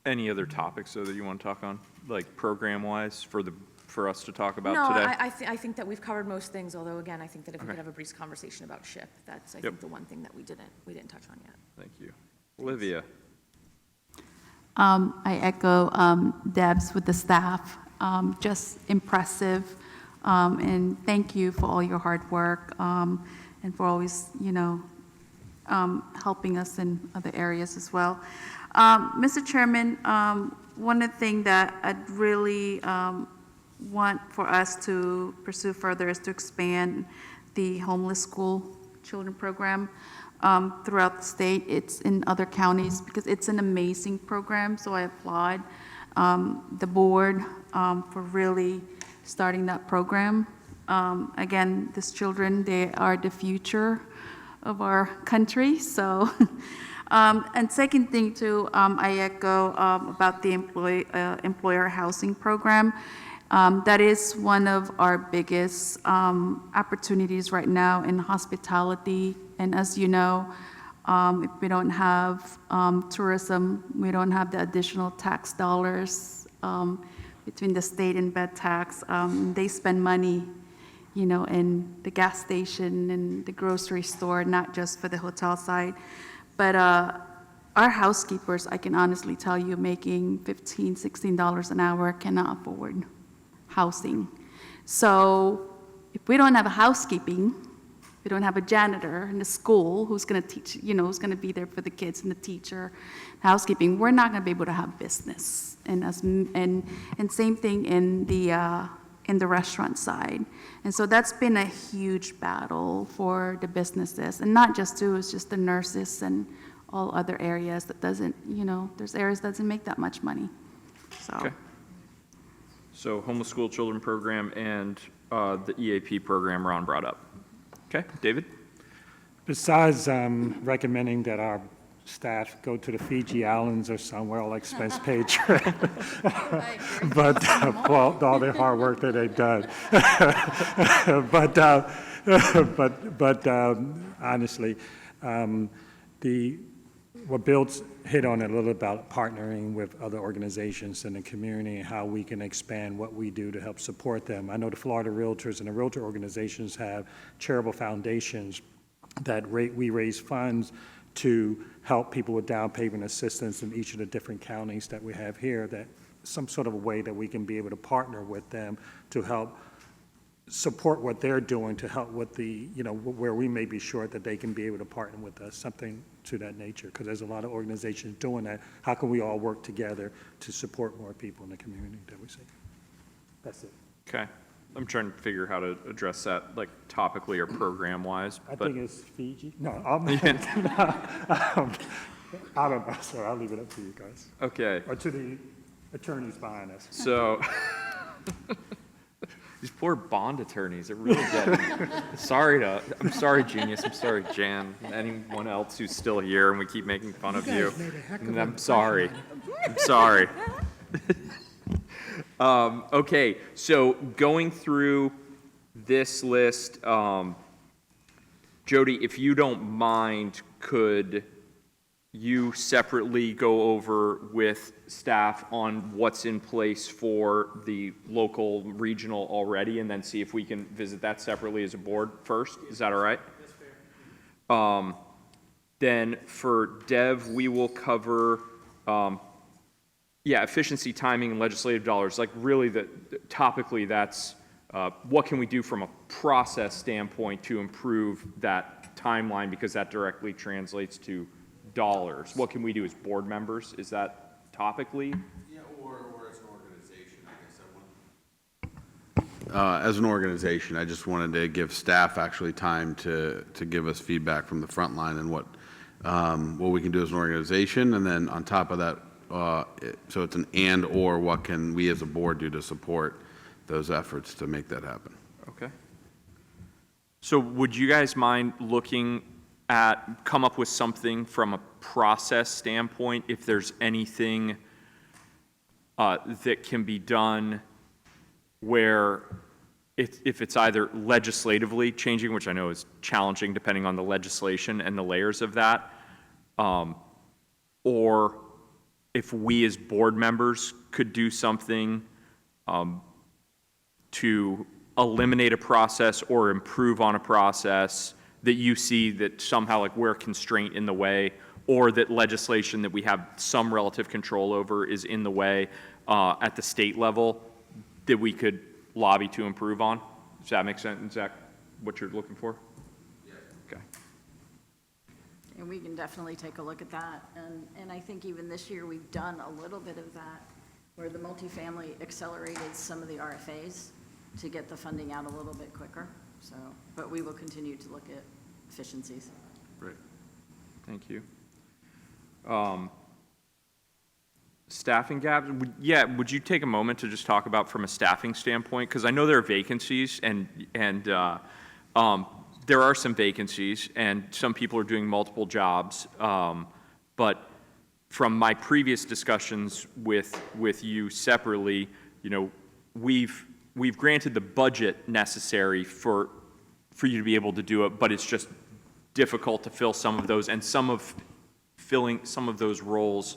Any other topics though that you want to talk on, like program-wise for for us to talk about No, today? I think that we've covered most things, although again, I think that if we could have a brief conversation about SHIP, that's, I think, the one thing that we didn't touch on yet. Thank you. Olivia? I echo Deb's with the staff, just impressive, and thank you for all your hard work, and for always, helping us in other areas as well. Mr. Chairman, one of the things that I'd really want for us to pursue further is to expand the homeless school children program throughout the state. It's in other counties because it's an amazing program, so I applaud the board for really starting that program. Again, these children, they are the future of our country, so. And second thing too, I echo about the employer housing program. That is one of our biggest opportunities right now in hospitality. And as you know, if we don't have tourism, we don't have the additional tax dollars between the state and bed tax. They spend money, in the gas station and the grocery store, not just for the hotel side. But our housekeepers, I can honestly tell you, making $15, $16 an hour cannot afford housing. So if we don't have a housekeeping, we don't have a janitor in the school who's going to teach, who's going to be there for the kids and the teacher, housekeeping, we're not going to be able to have business. And same thing in the restaurant side. And so that's been a huge battle for the businesses, and not just it's just the nurses and all other areas that doesn't, there's areas that doesn't make that much money, so. Okay. So homeless school children program and the EAP program Ron brought up. Okay, David? Besides recommending that our staff go to the Fiji Islands or somewhere all expense paid trip, but for all the hard work that they've done. but honestly, what Bill's hit on a little about partnering with other organizations in the community and how we can expand what we do to help support them. I know the Florida Realtors and the Realtor organizations have charitable foundations that we raise funds to help people with down payment assistance in each of the different counties that we have here, that some sort of a way that we can be able to partner with them to help support what they're doing, to help with the, where we may be short, that they can be able to partner with us, something to that nature, because there's a lot of organizations doing that. How can we all work together to support more people in the community that we see? That's it. Okay. I'm trying to figure how to address that, like topically or program-wise. I but think it's Fiji. No, I don't know, so I'll leave it up to you guys. Okay. Or to the attorneys behind us. So, these poor bond attorneys are really getting, I'm sorry, Genius, I'm sorry, Jan, anyone else who's still here and we keep making fun of you. guys made a heck of And an I'm sorry. I'm sorry. Okay, so going through this list, Jody, if you don't mind, could you separately go over with staff on what's in place for the local, regional already, and then see if we can visit that separately as a board first? Is that all right? That's fair. Then for Dev, we will cover, efficiency, timing, and legislative dollars. Like really, topically, that's what can we do from a process standpoint to improve that timeline, because that directly translates to dollars. What can we do as board members? Is that topically? Yeah, or as an organization, I guess as an organization, I just wanted to give staff actually time to give us feedback from the front line and what we can do as an organization, and then on top of that, so it's an and/or what can we as a board do to support those efforts to make that happen. Okay. So would you guys mind come up with something from a process standpoint, if there's anything that can be done where if it's either legislatively changing, which I know is challenging depending on the legislation and the layers of that, or if we as board members could do something to eliminate a process or improve on a process that you see that somehow like we're a constraint in the way, or that legislation that we have some relative control over is in the way at the state level that we could lobby to improve on? Does that make sense? Is that what you're looking for? Yeah. Okay. And we can definitely take a look at that. And I think even this year, we've done a little bit of that, where the multifamily accelerated some of the RFAs to get the funding out a little bit quicker. So, but we will continue to look at efficiencies. Right. Thank you. Staffing gaps, would you take a moment to just talk about from a staffing standpoint? Because I know there are vacancies and there are some vacancies and some people are doing multiple jobs. But from my previous discussions with you separately, you know, we've granted the budget necessary for you to be able to do it, but it's just difficult to fill some of those, and filling some of those roles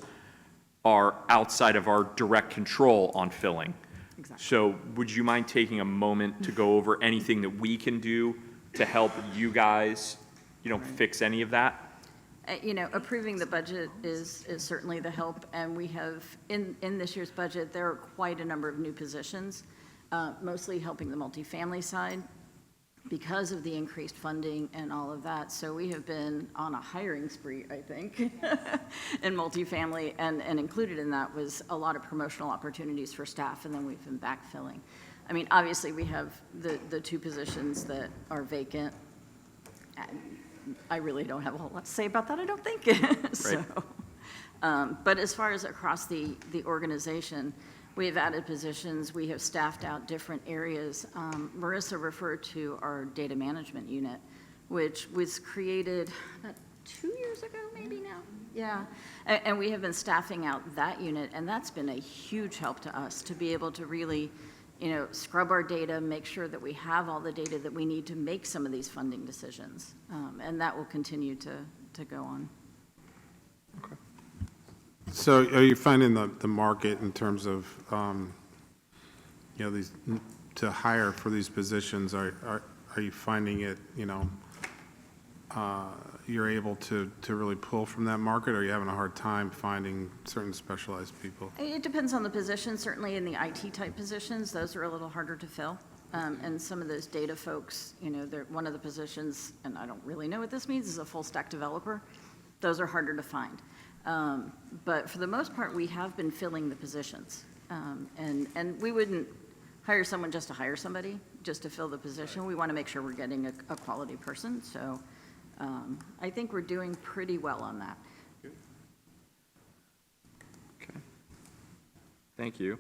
are outside of our direct control on filling. Exactly. So would you mind taking a moment to go over anything that we can do to help you guys, you know, fix any of that? You know, approving the budget is certainly the help, and we have, in this year's budget, there are quite a number of new positions, mostly helping the multifamily side because of the increased funding and all of that. So we have been on a hiring spree, I think, in multifamily, and included in that was a lot of promotional opportunities for staff, and then we've been backfilling. I mean, obviously, we have the two positions that are vacant. I really don't have a whole lot to say about that, I don't think. So, but as far as across the organization, we have added positions, we have staffed out different areas. Marissa referred to our data management unit, which was created about 2 years ago, maybe now? Yeah, and we have been staffing out that unit, and that's been a huge help to us to be able to really, you know, scrub our data, make sure that we have all the data that we need to make some of these funding decisions. And that will continue to go on. Okay. So are you finding the market in terms of, you know, these, to hire for these positions, are you finding it, you know, you're able to really pull from that market, or are you having a hard time finding certain specialized people? It depends on the position. Certainly in the IT type positions, those are a little harder to fill. And some of those data folks, you know, they're one of the positions, and I don't really know what this means, is a full stack developer. Those are harder to find. But for the most part, we have been filling the positions. And we wouldn't hire someone just to hire somebody, just to fill the position. We want to make sure we're getting a quality person. So I think we're doing pretty well on that. Okay. Thank you.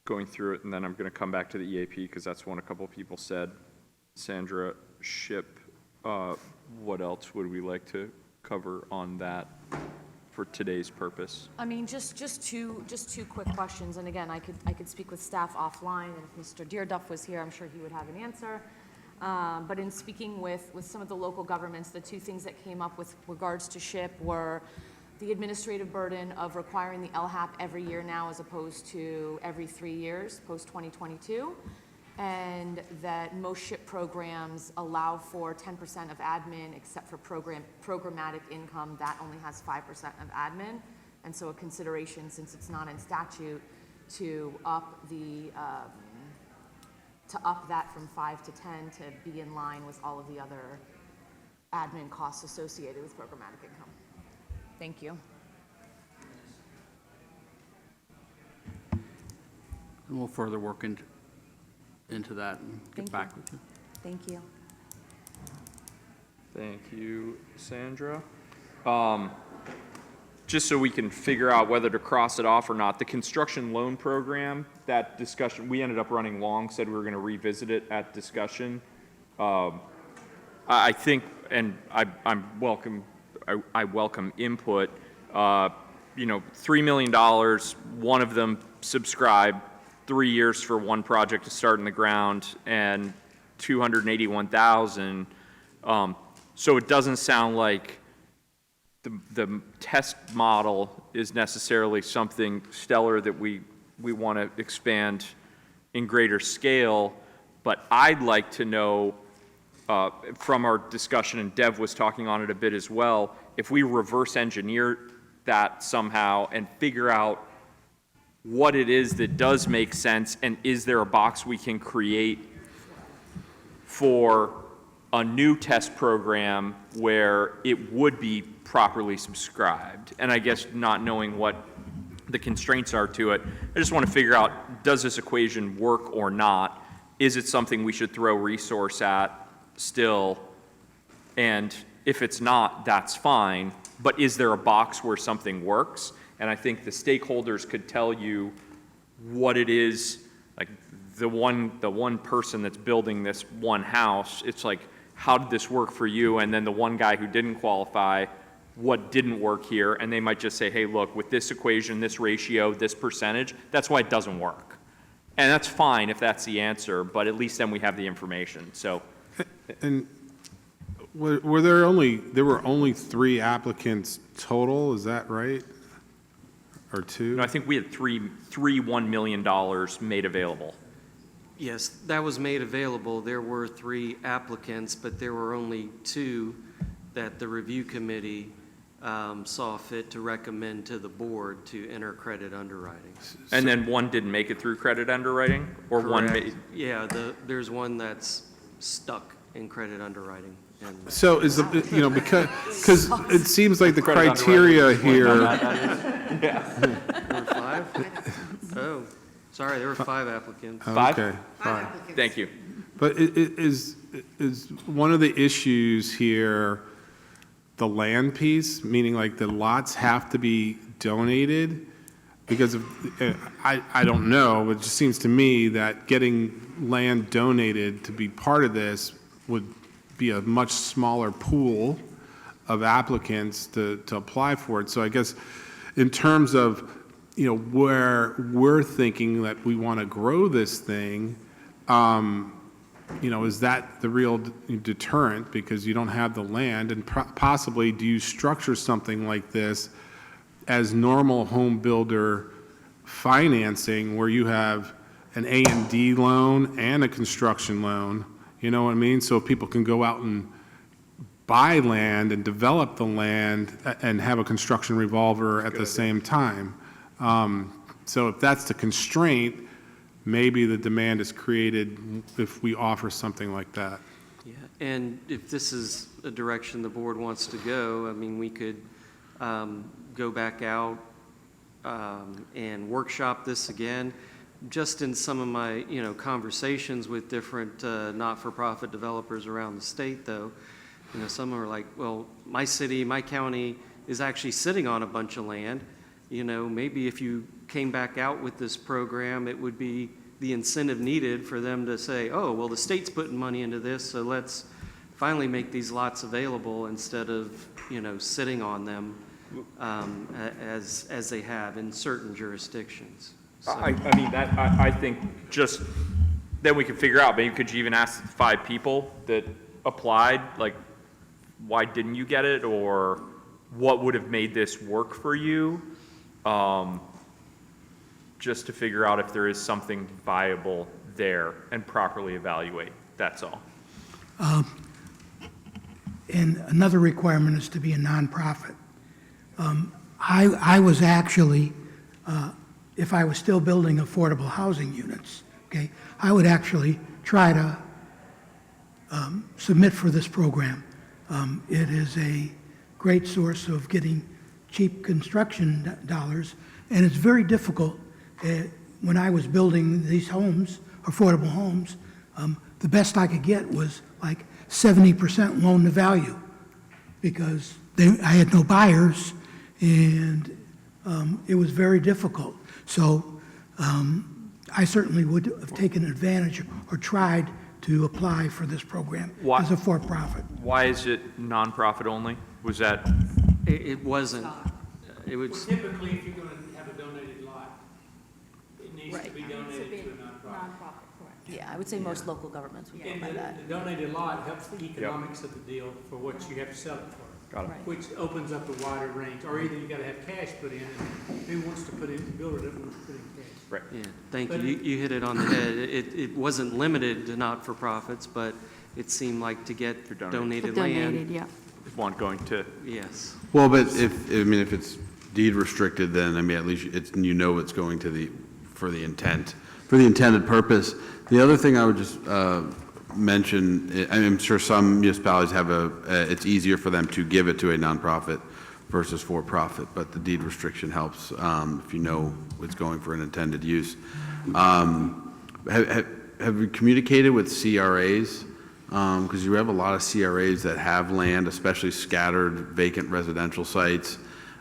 Going through it, and then I'm going to come back to the EAP because that's one a couple of people said. Sandra, SHIP, what else would we like to cover on that for today's purpose? I mean, just two quick questions, and again, I could speak with staff offline, and if Mr. Deerduff was here, I'm sure he would have an answer. But in speaking with some of the local governments, the two things that came up with regards to SHIP were the administrative burden of requiring the LHAP every year now as opposed to every 3 years, post-2022, and that most SHIP programs allow for 10% of admin, except for programmatic income, that only has 5% of admin. And so a consideration, since it's not in statute, to up that from 5 to 10 to be in line with all of the other admin costs associated with programmatic income. Thank you. And we'll further work into that and get back with you. Thank you. Thank you, Sandra. Just so we can figure out whether to cross it off or not, the construction loan program, that discussion, we ended up running long, said we were going to revisit it at discussion. I think, and I welcome input. You know, $3 million, one of them subscribed 3 years for one project to start in the ground, and $281,000. So it doesn't sound like the test model is necessarily something stellar that we we want to expand in greater scale, but I'd like to know, from our discussion, and Dev was talking on it a bit as well, if we reverse engineer that somehow and figure out what it is that does make sense, and is there a box we can create for a new test program where it would be properly subscribed? And I guess not knowing what the constraints are to it, I just want to figure out, does this equation work or not? Is it something we should throw resource at still? And if it's not, that's fine, but is there a box where something works? And I think the stakeholders could tell you what it is, like the one person that's building this one house, it's like, how did this work for you? And then the one guy who didn't qualify, what didn't work here? And they might just say, hey, look, with this equation, this ratio, this percentage, that's why it doesn't work. And that's fine if that's the answer, but at least then we have the information, so. And there were only 3 applicants total, is that right? Or 2? No, I think we had three $1 million made available. Yes, that was made available. There were 3 applicants, but there were only 2 that the review committee saw fit to recommend to the board to enter credit underwriting. And then one didn't make it through credit underwriting? Or one Correct. made? Yeah, there's one that's stuck in credit underwriting. And So is the, you know, because it seems like the criteria here, there were 5? Oh, sorry, there were 5 applicants. Five? okay, fine. Thank you. But is one of the issues here the land piece, meaning like the lots have to be donated? Because I don't know, but it just seems to me that getting land donated to be part of this would be a much smaller pool of applicants to apply for it. So I guess in terms of, you know, where we're thinking that we want to grow this thing, you know, is that the real deterrent because you don't have the land? And possibly do you structure something like this as normal home builder financing where you have an A&D loan and a construction loan? You know what I mean? So people can go out and buy land and develop the land and have a construction revolver at the same time. So if that's the constraint, maybe the demand is created if we offer something like that. Yeah, and if this is a direction the board wants to go, I mean, we could go back out and workshop this again. Just in some of my, you know, conversations with different not-for-profit developers around the state, though, you know, some are like, well, my city, my county is actually sitting on a bunch of land. You know, maybe if you came back out with this program, it would be the incentive needed for them to say, oh, well, the state's putting money into this, so let's finally make these lots available instead of, you know, sitting on them as they have in certain jurisdictions. So, I mean, that, I think just, then we could figure out, maybe could you even ask 5 people that applied, like, why didn't you get it? Or what would have made this work for you? Just to figure out if there is something viable there and properly evaluate, that's all. And another requirement is to be a nonprofit. I was actually, if I was still building affordable housing units, okay, I would actually try to submit for this program. It is a great source of getting cheap construction dollars, and it's very difficult. When I was building these homes, affordable homes, the best I could get was like 70% loan to value because I had no buyers, and it was very difficult. So I certainly would have taken advantage or tried to apply for this program as a for-profit. Why is it nonprofit only? Was that? it wasn't, it was, Typically, if you're going to have a donated lot, it needs to be donated to a nonprofit. Yeah, I would say most local governments would go And by that. the donated lot helps the economics of the deal for what you have to sell it for. Got it. Which opens up a wider range, or either you gotta have cash put in, and who wants to put in, the builder doesn't want to put in cash. Right. Yeah, thank you. But- You hit it on the head. It wasn't limited to not-for-profits, but it seemed like to get For donated. donated Donated, land. yeah. Want going to, Yes. Well, but if it's deed restricted, then, I mean, at least it's, it's going to for the intended purpose. The other thing I would just mention, I'm sure some municipalities have it's easier for them to give it to a nonprofit versus for-profit, but the deed restriction helps if you know it's going for an intended use. Have you communicated with CRAs? Because you have a lot of CRAs that have land, especially scattered vacant residential sites.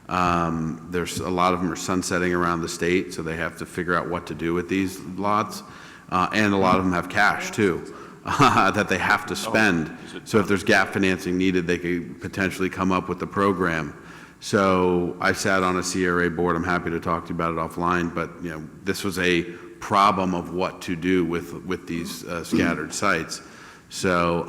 There's a lot of them are sunsetting around the state, so they have to figure out what to do with these lots. And a lot of them have cash too, that they have to spend. So if there's gap financing needed, they could potentially come up with the program. So I sat on a CRA board. I'm happy to talk to you about it offline, but this was a problem of what to do with these scattered sites. So,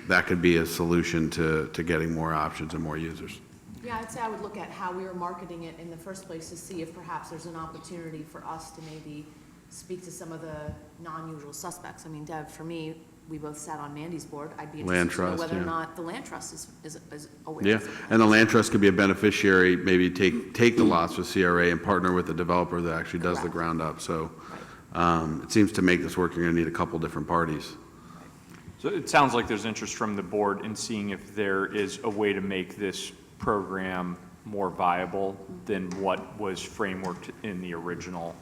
that could be a solution to getting more options and more users. Yeah, I'd say I would look at how we were marketing it in the first place to see if perhaps there's an opportunity for us to maybe speak to some of the non-usual suspects. I mean, Deb, for me, we both sat on Mandy's board. I'd be Land interested to know trust, whether or yeah. not the land trust is aware Yeah, of it. and the land trust could be a beneficiary, maybe take the lots with CRA and partner with the developer that actually does the Correct. ground up. So it seems to make this work, you're going to need a couple different parties. so it sounds like there's interest from the board in seeing if there is a way to make this program more viable than what was frameworked in the original.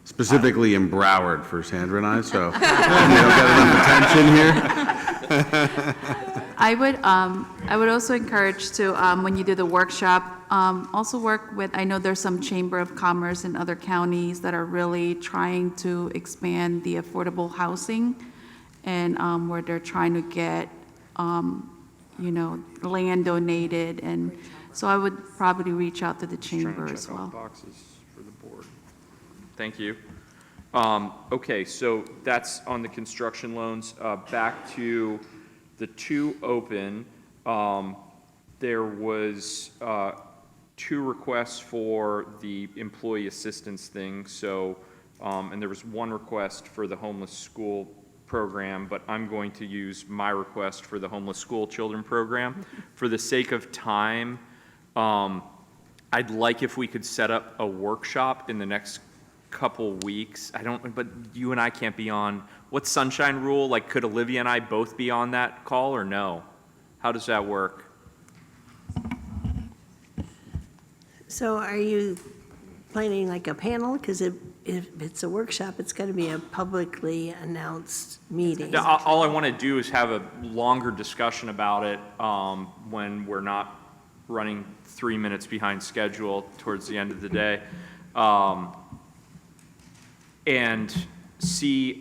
Specifically in Broward for Sandra and I, so we don't get enough attention here. I would also encourage to, when you do the workshop, also work with, I know there's some Chamber of Commerce in other counties that are really trying to expand the affordable housing, and where they're trying to get, land donated, and so I would probably reach out to the chamber as well. Boxes for the board. Thank you. Okay, so that's on the construction loans. Back to the two open, there was 2 requests for the employee assistance thing, so, and there was 1 request for the homeless school program, but I'm going to use my request for the homeless school children program. For the sake of time, I'd like if we could set up a workshop in the next couple weeks. But you and I can't be on, what's sunshine rule? Like, could Olivia and I both be on that call or no? How does that work? So are you planning like a panel? Because if it's a workshop, it's got to be a publicly announced meeting. All I want to do is have a longer discussion about it when we're not running 3 minutes behind schedule towards the end of the day. And see,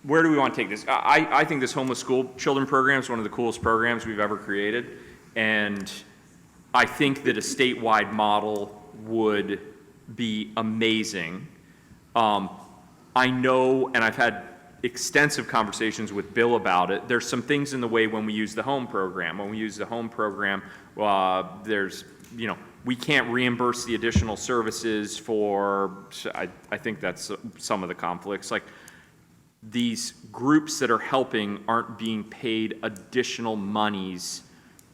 where do we want to take this? I think this homeless school children program is one of the coolest programs we've ever created. And I think that a statewide model would be amazing. I know, and I've had extensive conversations with Bill about it. There's some things in the way when we use the home program. When we use the home program, there's, we can't reimburse the additional services for, I think that's some of the conflicts. Like, these groups that are helping aren't being paid additional monies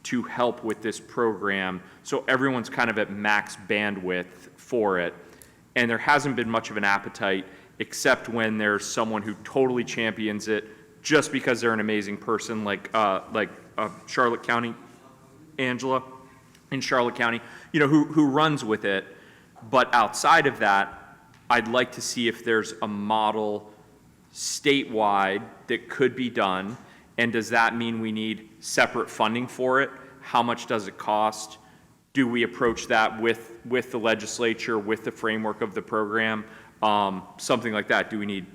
to help with this program, so everyone's kind of at max bandwidth for it. And there hasn't been much of an appetite, except when there's someone who totally champions it just because they're an amazing person, like Charlotte County, Angela in Charlotte County, who runs with it. But outside of that, I'd like to see if there's a model statewide that could be done. And does that mean we need separate funding for it? How much does it cost? Do we approach that with the legislature, with the framework of the program? Something like that. Do we need,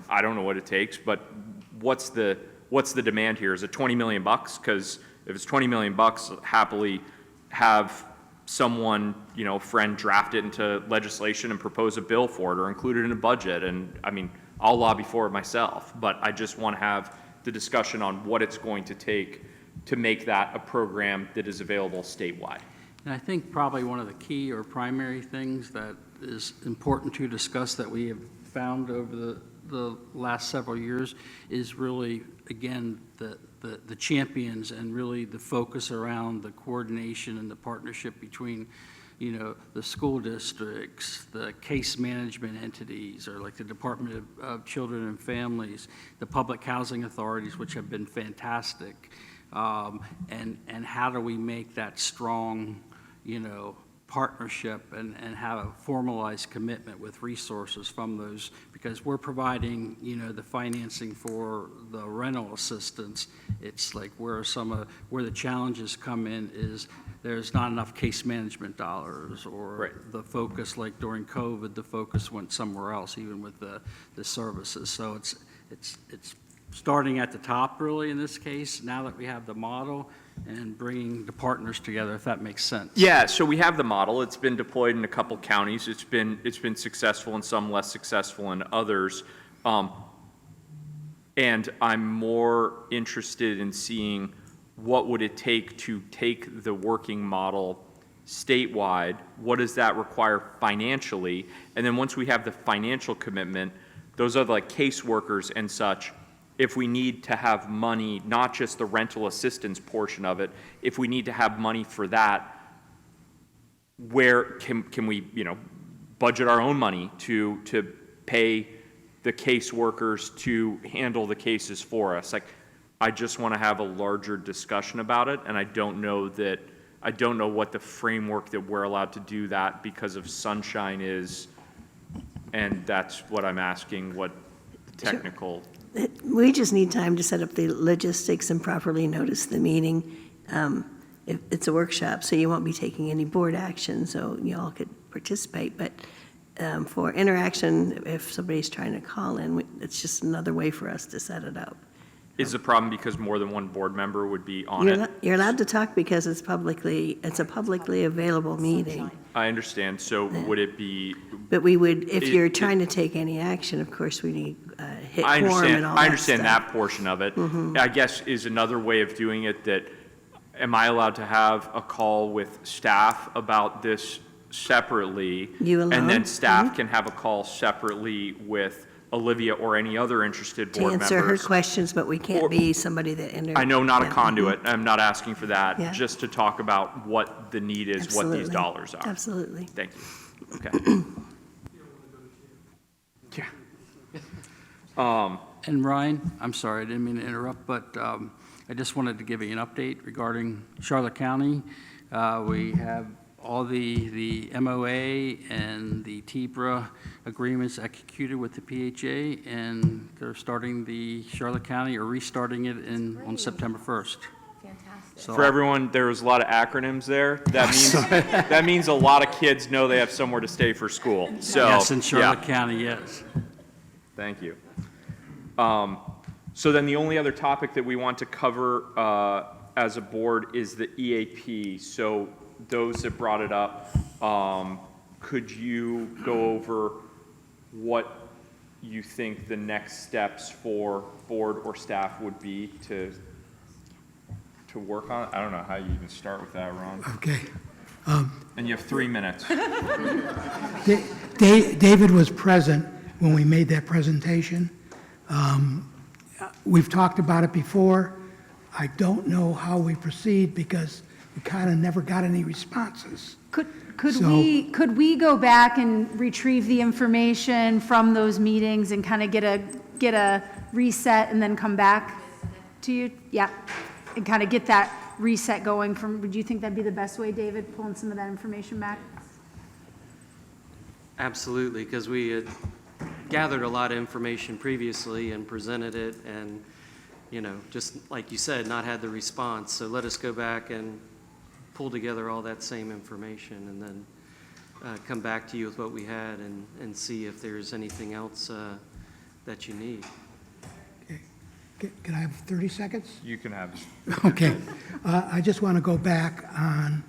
I don't know what it takes, but what's the demand here? Is it 20 million bucks? Because if it's 20 million bucks, happily have someone, a friend draft it into legislation and propose a bill for it or include it in a budget. And I mean, I'll lobby for it myself, but I just want to have the discussion on what it's going to take to make that a program that is available statewide. And I think probably one of the key or primary things that is important to discuss that we have found over the last several years is really, again, the champions and really the focus around the coordination and the partnership between, the school districts, the case management entities, or like the Department of Children and Families, the public housing authorities, which have been fantastic. And how do we make that strong, partnership and have a formalized commitment with resources from those, because we're providing, the financing for the rental assistance. It's like where the challenges come in is there's not enough case management dollars, or Right. the focus, like during COVID, the focus went somewhere else, even with the services. So it's starting at the top, really, in this case, now that we have the model, and bringing the partners together, if that makes sense. Yeah, so we have the model. It's been deployed in a couple counties. It's been successful and some less successful in others. And I'm more interested in seeing what would it take to take the working model statewide? What does that require financially? And then once we have the financial commitment, those are like caseworkers and such. If we need to have money, not just the rental assistance portion of it, if we need to have money for that, where can we, budget our own money to pay the caseworkers to handle the cases for us? Like, I just want to have a larger discussion about it, and I don't know what the framework that we're allowed to do that because of Sunshine is, and that's what I'm asking, what the technical. We just need time to set up the logistics and properly notice the meeting. It's a workshop, so you won't be taking any board action, so you all could participate. But for interaction, if somebody's trying to call in, it's just another way for us to set it up. Is the problem because more than one board member would be on it? You're allowed to talk because it's a publicly available meeting. I understand. So would it be? But we would, if you're trying to take any action, of course, we need hit I quorum understand. and all that I understand stuff. that portion of it. I guess is another way of doing it that, am I allowed to have a call with staff about this separately? You alone? And then staff can have a call separately with Olivia or any other interested To board answer her members? questions, but we can't be somebody that. I know, not a Yeah. conduit. I'm not asking for that. Yeah. Just to talk about what the need is, what these Absolutely. dollars are. Absolutely. Thank you. Okay. And Ryan, I'm sorry, I didn't mean to interrupt, but I just wanted to give you an update regarding Charlotte County. We have all the MOA and the TBRA agreements executed with the PHA, and they're starting the Charlotte County, or restarting it on September 1st. Fantastic. So For everyone, there was a lot of acronyms there. That means a lot of kids know they have somewhere to stay for school. So Yes, in Charlotte yeah. County, yes. Thank you. So then the only other topic that we want to cover as a board is the EAP. So those that brought it up, could you go over what you think the next steps for board or staff would be to work on it? I don't know how you even start with that, Ron. Okay. And you have 3 minutes. David was present when we made that presentation. We've talked about it before. I don't know how we proceed because we kind of never got any responses. Could So- we go back and retrieve the information from those meetings and kind of get a reset and then come back to you? Yeah, and kind of get that reset going from, would you think that'd be the best way, David, pulling some of that information back? Absolutely, because we had gathered a lot of information previously and presented it, and, just like you said, not had the response. So let us go back and pull together all that same information, and then come back to you with what we had and see if there's anything else that you need. Can I have 30 seconds? You can have. Okay. I just want to go back on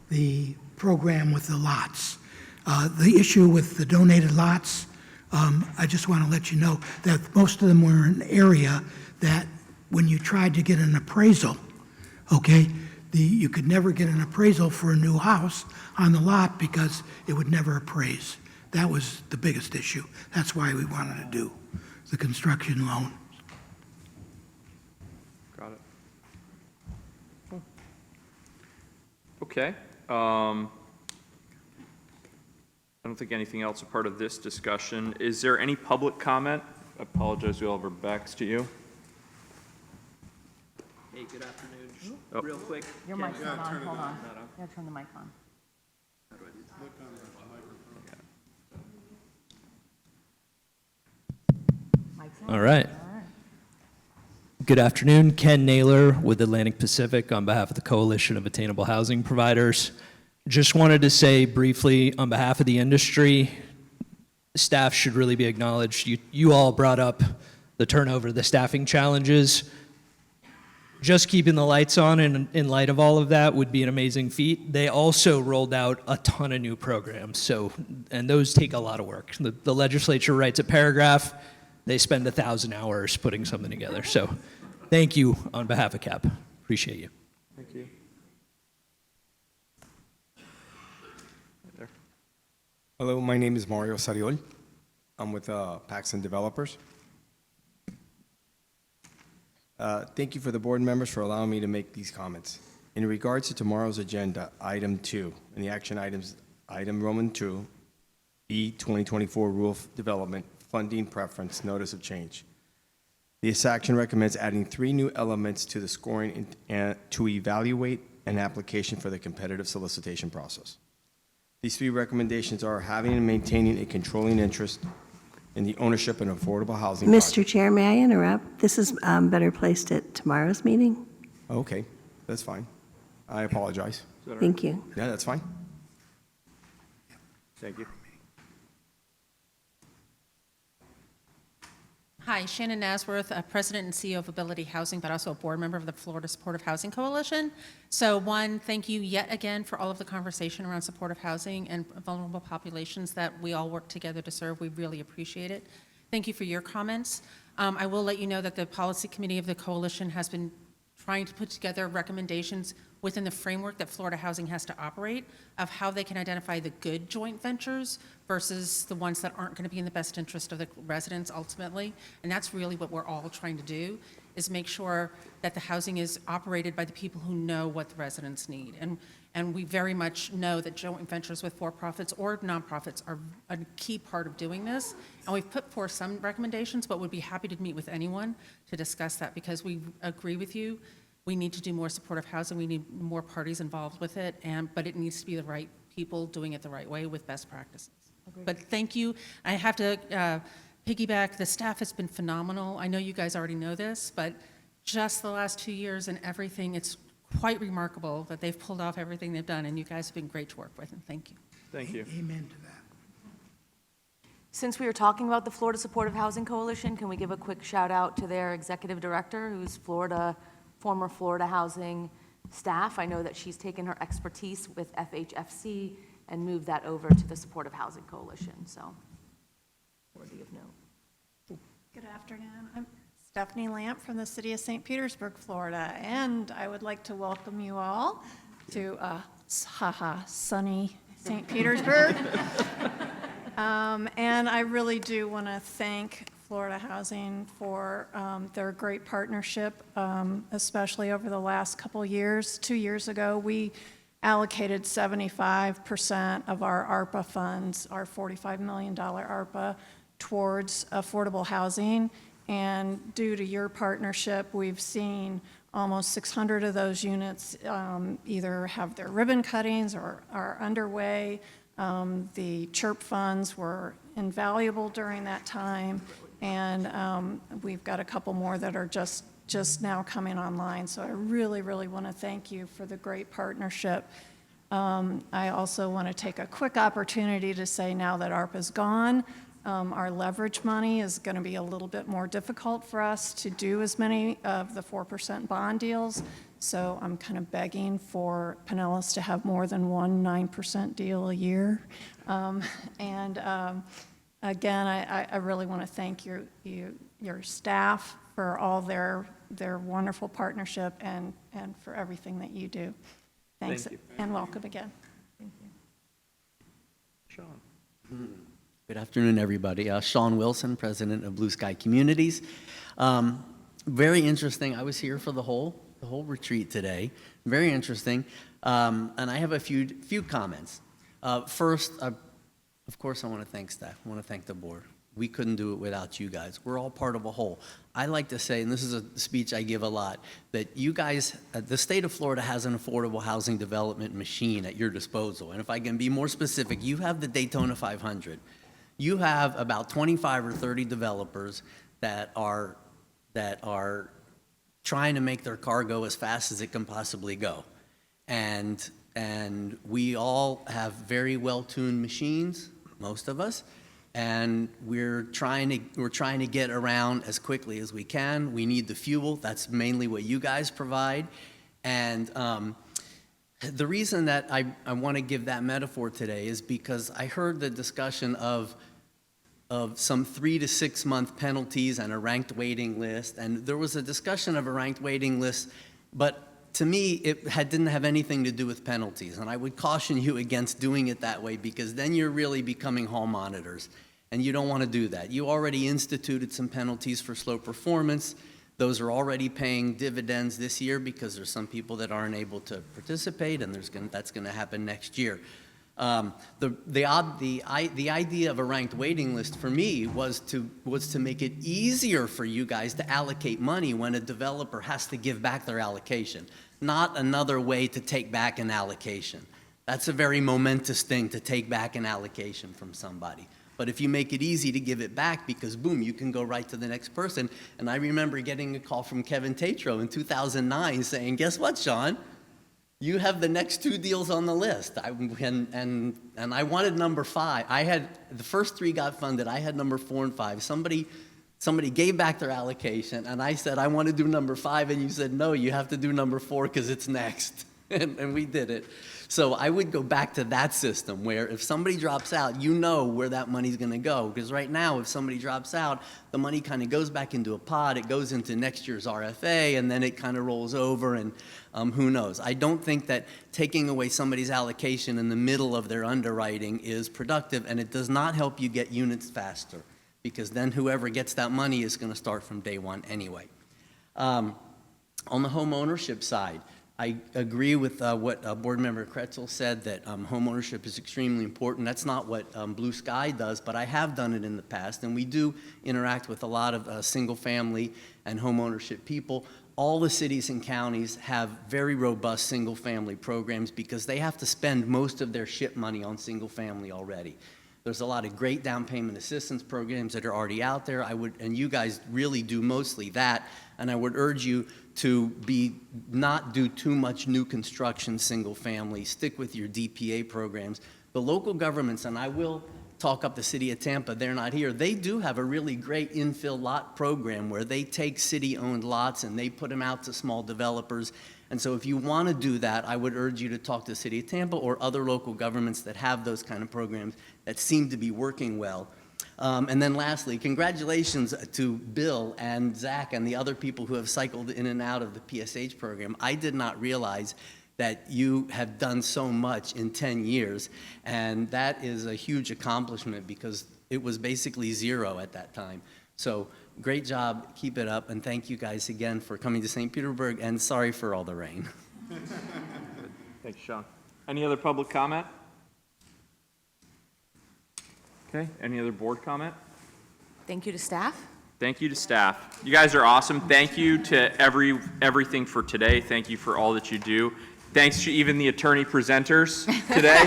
the program with the lots. The issue with the donated lots, I just want to let you know that most of them were in an area that when you tried to get an appraisal, okay? You could never get an appraisal for a new house on the lot because it would never appraise. That was the biggest issue. That's why we wanted to do the construction loan. Got it. Cool. Okay. I don't think anything else a part of this discussion. Is there any public comment? I apologize, we all have our backs to you. Hey, good afternoon. Oh. Real quick. Your mic's not on, hold on. You gotta turn the mic on. Mic's on? All right. Good afternoon. Ken Naylor with Atlantic Pacific on behalf of the Coalition of Attainable Housing Providers. Just wanted to say briefly on behalf of the industry, staff should really be acknowledged. You all brought up the turnover, the staffing challenges. Just keeping the lights on in light of all of that would be an amazing feat. They also rolled out a ton of new programs, and those take a lot of work. The legislature writes a paragraph, they spend 1,000 hours putting something together. So thank you on behalf of CAP. Appreciate you. Thank you. Right there. Hello, my name is Mario Sariol. I'm with Paxton Developers. Thank you for the board members for allowing me to make these comments. In regards to tomorrow's agenda, item 2, in the action items, item Roman 2, B 2024 Rule of Development, Funding Preference, Notice of Change. This action recommends adding 3 new elements to the scoring to evaluate an application for the competitive solicitation process. These 3 recommendations are having and maintaining a controlling interest in the ownership of an affordable housing project. Mr. Chair, may I interrupt? This is better placed at tomorrow's meeting. Okay, that's fine. I apologize. Thank you. Yeah, that's fine. Thank you. Hi, Shannon Nasworth, President and CEO of Ability Housing, but also a board member of the Florida Supportive Housing Coalition. So one, thank you yet again for all of the conversation around supportive housing and vulnerable populations that we all work together to serve. We really appreciate it. Thank you for your comments. I will let you know that the policy committee of the coalition has been trying to put together recommendations within the framework that Florida Housing has to operate of how they can identify the good joint ventures versus the ones that aren't going to be in the best interest of the residents ultimately. And that's really what we're all trying to do, is make sure that the housing is operated by the people who know what the residents need. And we very much know that joint ventures with for-profits or nonprofits are a key part of doing this. And we've put forth some recommendations, but would be happy to meet with anyone to discuss that, because we agree with you. We need to do more supportive housing. We need more parties involved with it, but it needs to be the right people doing it the right way with best practices. Agreed. But thank you. I have to piggyback. The staff has been phenomenal. I know you guys already know this, but just the last 2 years and everything, it's quite remarkable that they've pulled off everything they've done, and you guys have been great to work with, and thank you. Thank you. Amen to that. Since we were talking about the Florida Supportive Housing Coalition, can we give a quick shout out to their executive director, who's former Florida Housing staff? I know that she's taken her expertise with FHFC and moved that over to the Supportive Housing Coalition, so worthy of note. Good afternoon. I'm Stephanie Lamp from the city of St. Petersburg, Florida, and I would like to welcome you all to sunny St. Petersburg. And I really do want to thank Florida Housing for their great partnership, especially over the last couple years. 2 years ago, we allocated 75% of our ARPA funds, our $45 million ARPA, towards affordable housing. And due to your partnership, we've seen almost 600 of those units either have their ribbon cuttings or are underway. The CHIRP funds were invaluable during that time, and we've got a couple more that are just now coming online. So I really, really want to thank you for the great partnership. I also want to take a quick opportunity to say, now that ARPA's gone, our leverage money is going to be a little bit more difficult for us to do as many of the 4% bond deals. So I'm kind of begging for Pinellas to have more than one 9% deal a year. Again, I really want to thank your staff for all their wonderful partnership and for everything that you do. Thanks, Thank you. and welcome again. Sean. Good afternoon, everybody. Sean Wilson, president of Blue Sky Communities. Very interesting. I was here for the whole retreat today. Very interesting. And I have a few comments. First, of course, I want to thank staff. I want to thank the board. We couldn't do it without you guys. We're all part of a whole. I like to say, and this is a speech I give a lot, that you guys, the state of Florida has an affordable housing development machine at your disposal. And if I can be more specific, you have the Daytona 500. You have about 25 or 30 developers that are trying to make their car go as fast as it can possibly go. And we all have very well-tuned machines, most of us, and we're trying to get around as quickly as we can. We need the fuel. That's mainly what you guys provide. And the reason that I want to give that metaphor today is because I heard the discussion of some 3 to 6 month penalties and a ranked waiting list. And there was a discussion of a ranked waiting list, but to me, it didn't have anything to do with penalties. And I would caution you against doing it that way, because then you're really becoming hall monitors. And you don't want to do that. You already instituted some penalties for slow performance. Those are already paying dividends this year because there's some people that aren't able to participate, and that's going to happen next year. The idea of a ranked waiting list for me was to make it easier for you guys to allocate money when a developer has to give back their allocation, not another way to take back an allocation. That's a very momentous thing, to take back an allocation from somebody. But if you make it easy to give it back, because boom, you can go right to the next person. And I remember getting a call from Kevin Tatro in 2009 saying, guess what, Sean? You have the next 2 deals on the list. And I wanted number 5. I had, the first 3 got funded. I had number 4 and 5. Somebody gave back their allocation, and I said, I want to do number 5, and you said, no, you have to do number 4 because it's next. And we did it. So I would go back to that system where if somebody drops out, you know where that money's going to go. Because right now, if somebody drops out, the money kind of goes back into a pot. It goes into next year's RFA, and then it kind of rolls over, and who knows. I don't think that taking away somebody's allocation in the middle of their underwriting is productive, and it does not help you get units faster, because then whoever gets that money is going to start from day one anyway. On the home ownership side, I agree with what Board Member Kretzel said, that home ownership is extremely important. That's not what Blue Sky does, but I have done it in the past, and we do interact with a lot of single-family and home ownership people. All the cities and counties have very robust single-family programs because they have to spend most of their SHIP money on single-family already. There's a lot of great down payment assistance programs that are already out there. And you guys really do mostly that, and I would urge you to not do too much new construction single family. Stick with your DPA programs. The local governments, and I will talk up the city of Tampa, they're not here, they do have a really great infill lot program where they take city-owned lots and they put them out to small developers. And so if you want to do that, I would urge you to talk to the city of Tampa or other local governments that have those kind of programs that seem to be working well. And then lastly, congratulations to Bill and Zach and the other people who have cycled in and out of the PSH program. I did not realize that you have done so much in 10 years, and that is a huge accomplishment because it was basically 0 at that time. So great job, keep it up, and thank you guys again for coming to St. Petersburg, and sorry for all the rain. Thanks, Sean. Any other public comment? Okay, any other board comment? Thank you to staff. Thank you to staff. You guys are awesome. Thank you to everything for today. Thank you for all that you do. Thanks to even the attorney presenters today.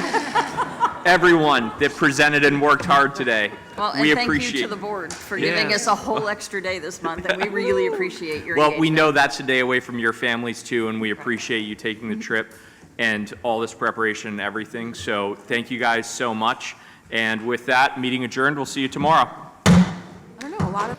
Everyone that presented and worked hard today. Well, and thank you to the board for giving us a whole extra day this month, and we really appreciate your engagement. Well, we know that's a day away from your families too, and we appreciate you taking the trip and all this preparation and everything. So thank you guys so much. And with that, meeting adjourned. We'll see you tomorrow. I don't know, a lot of.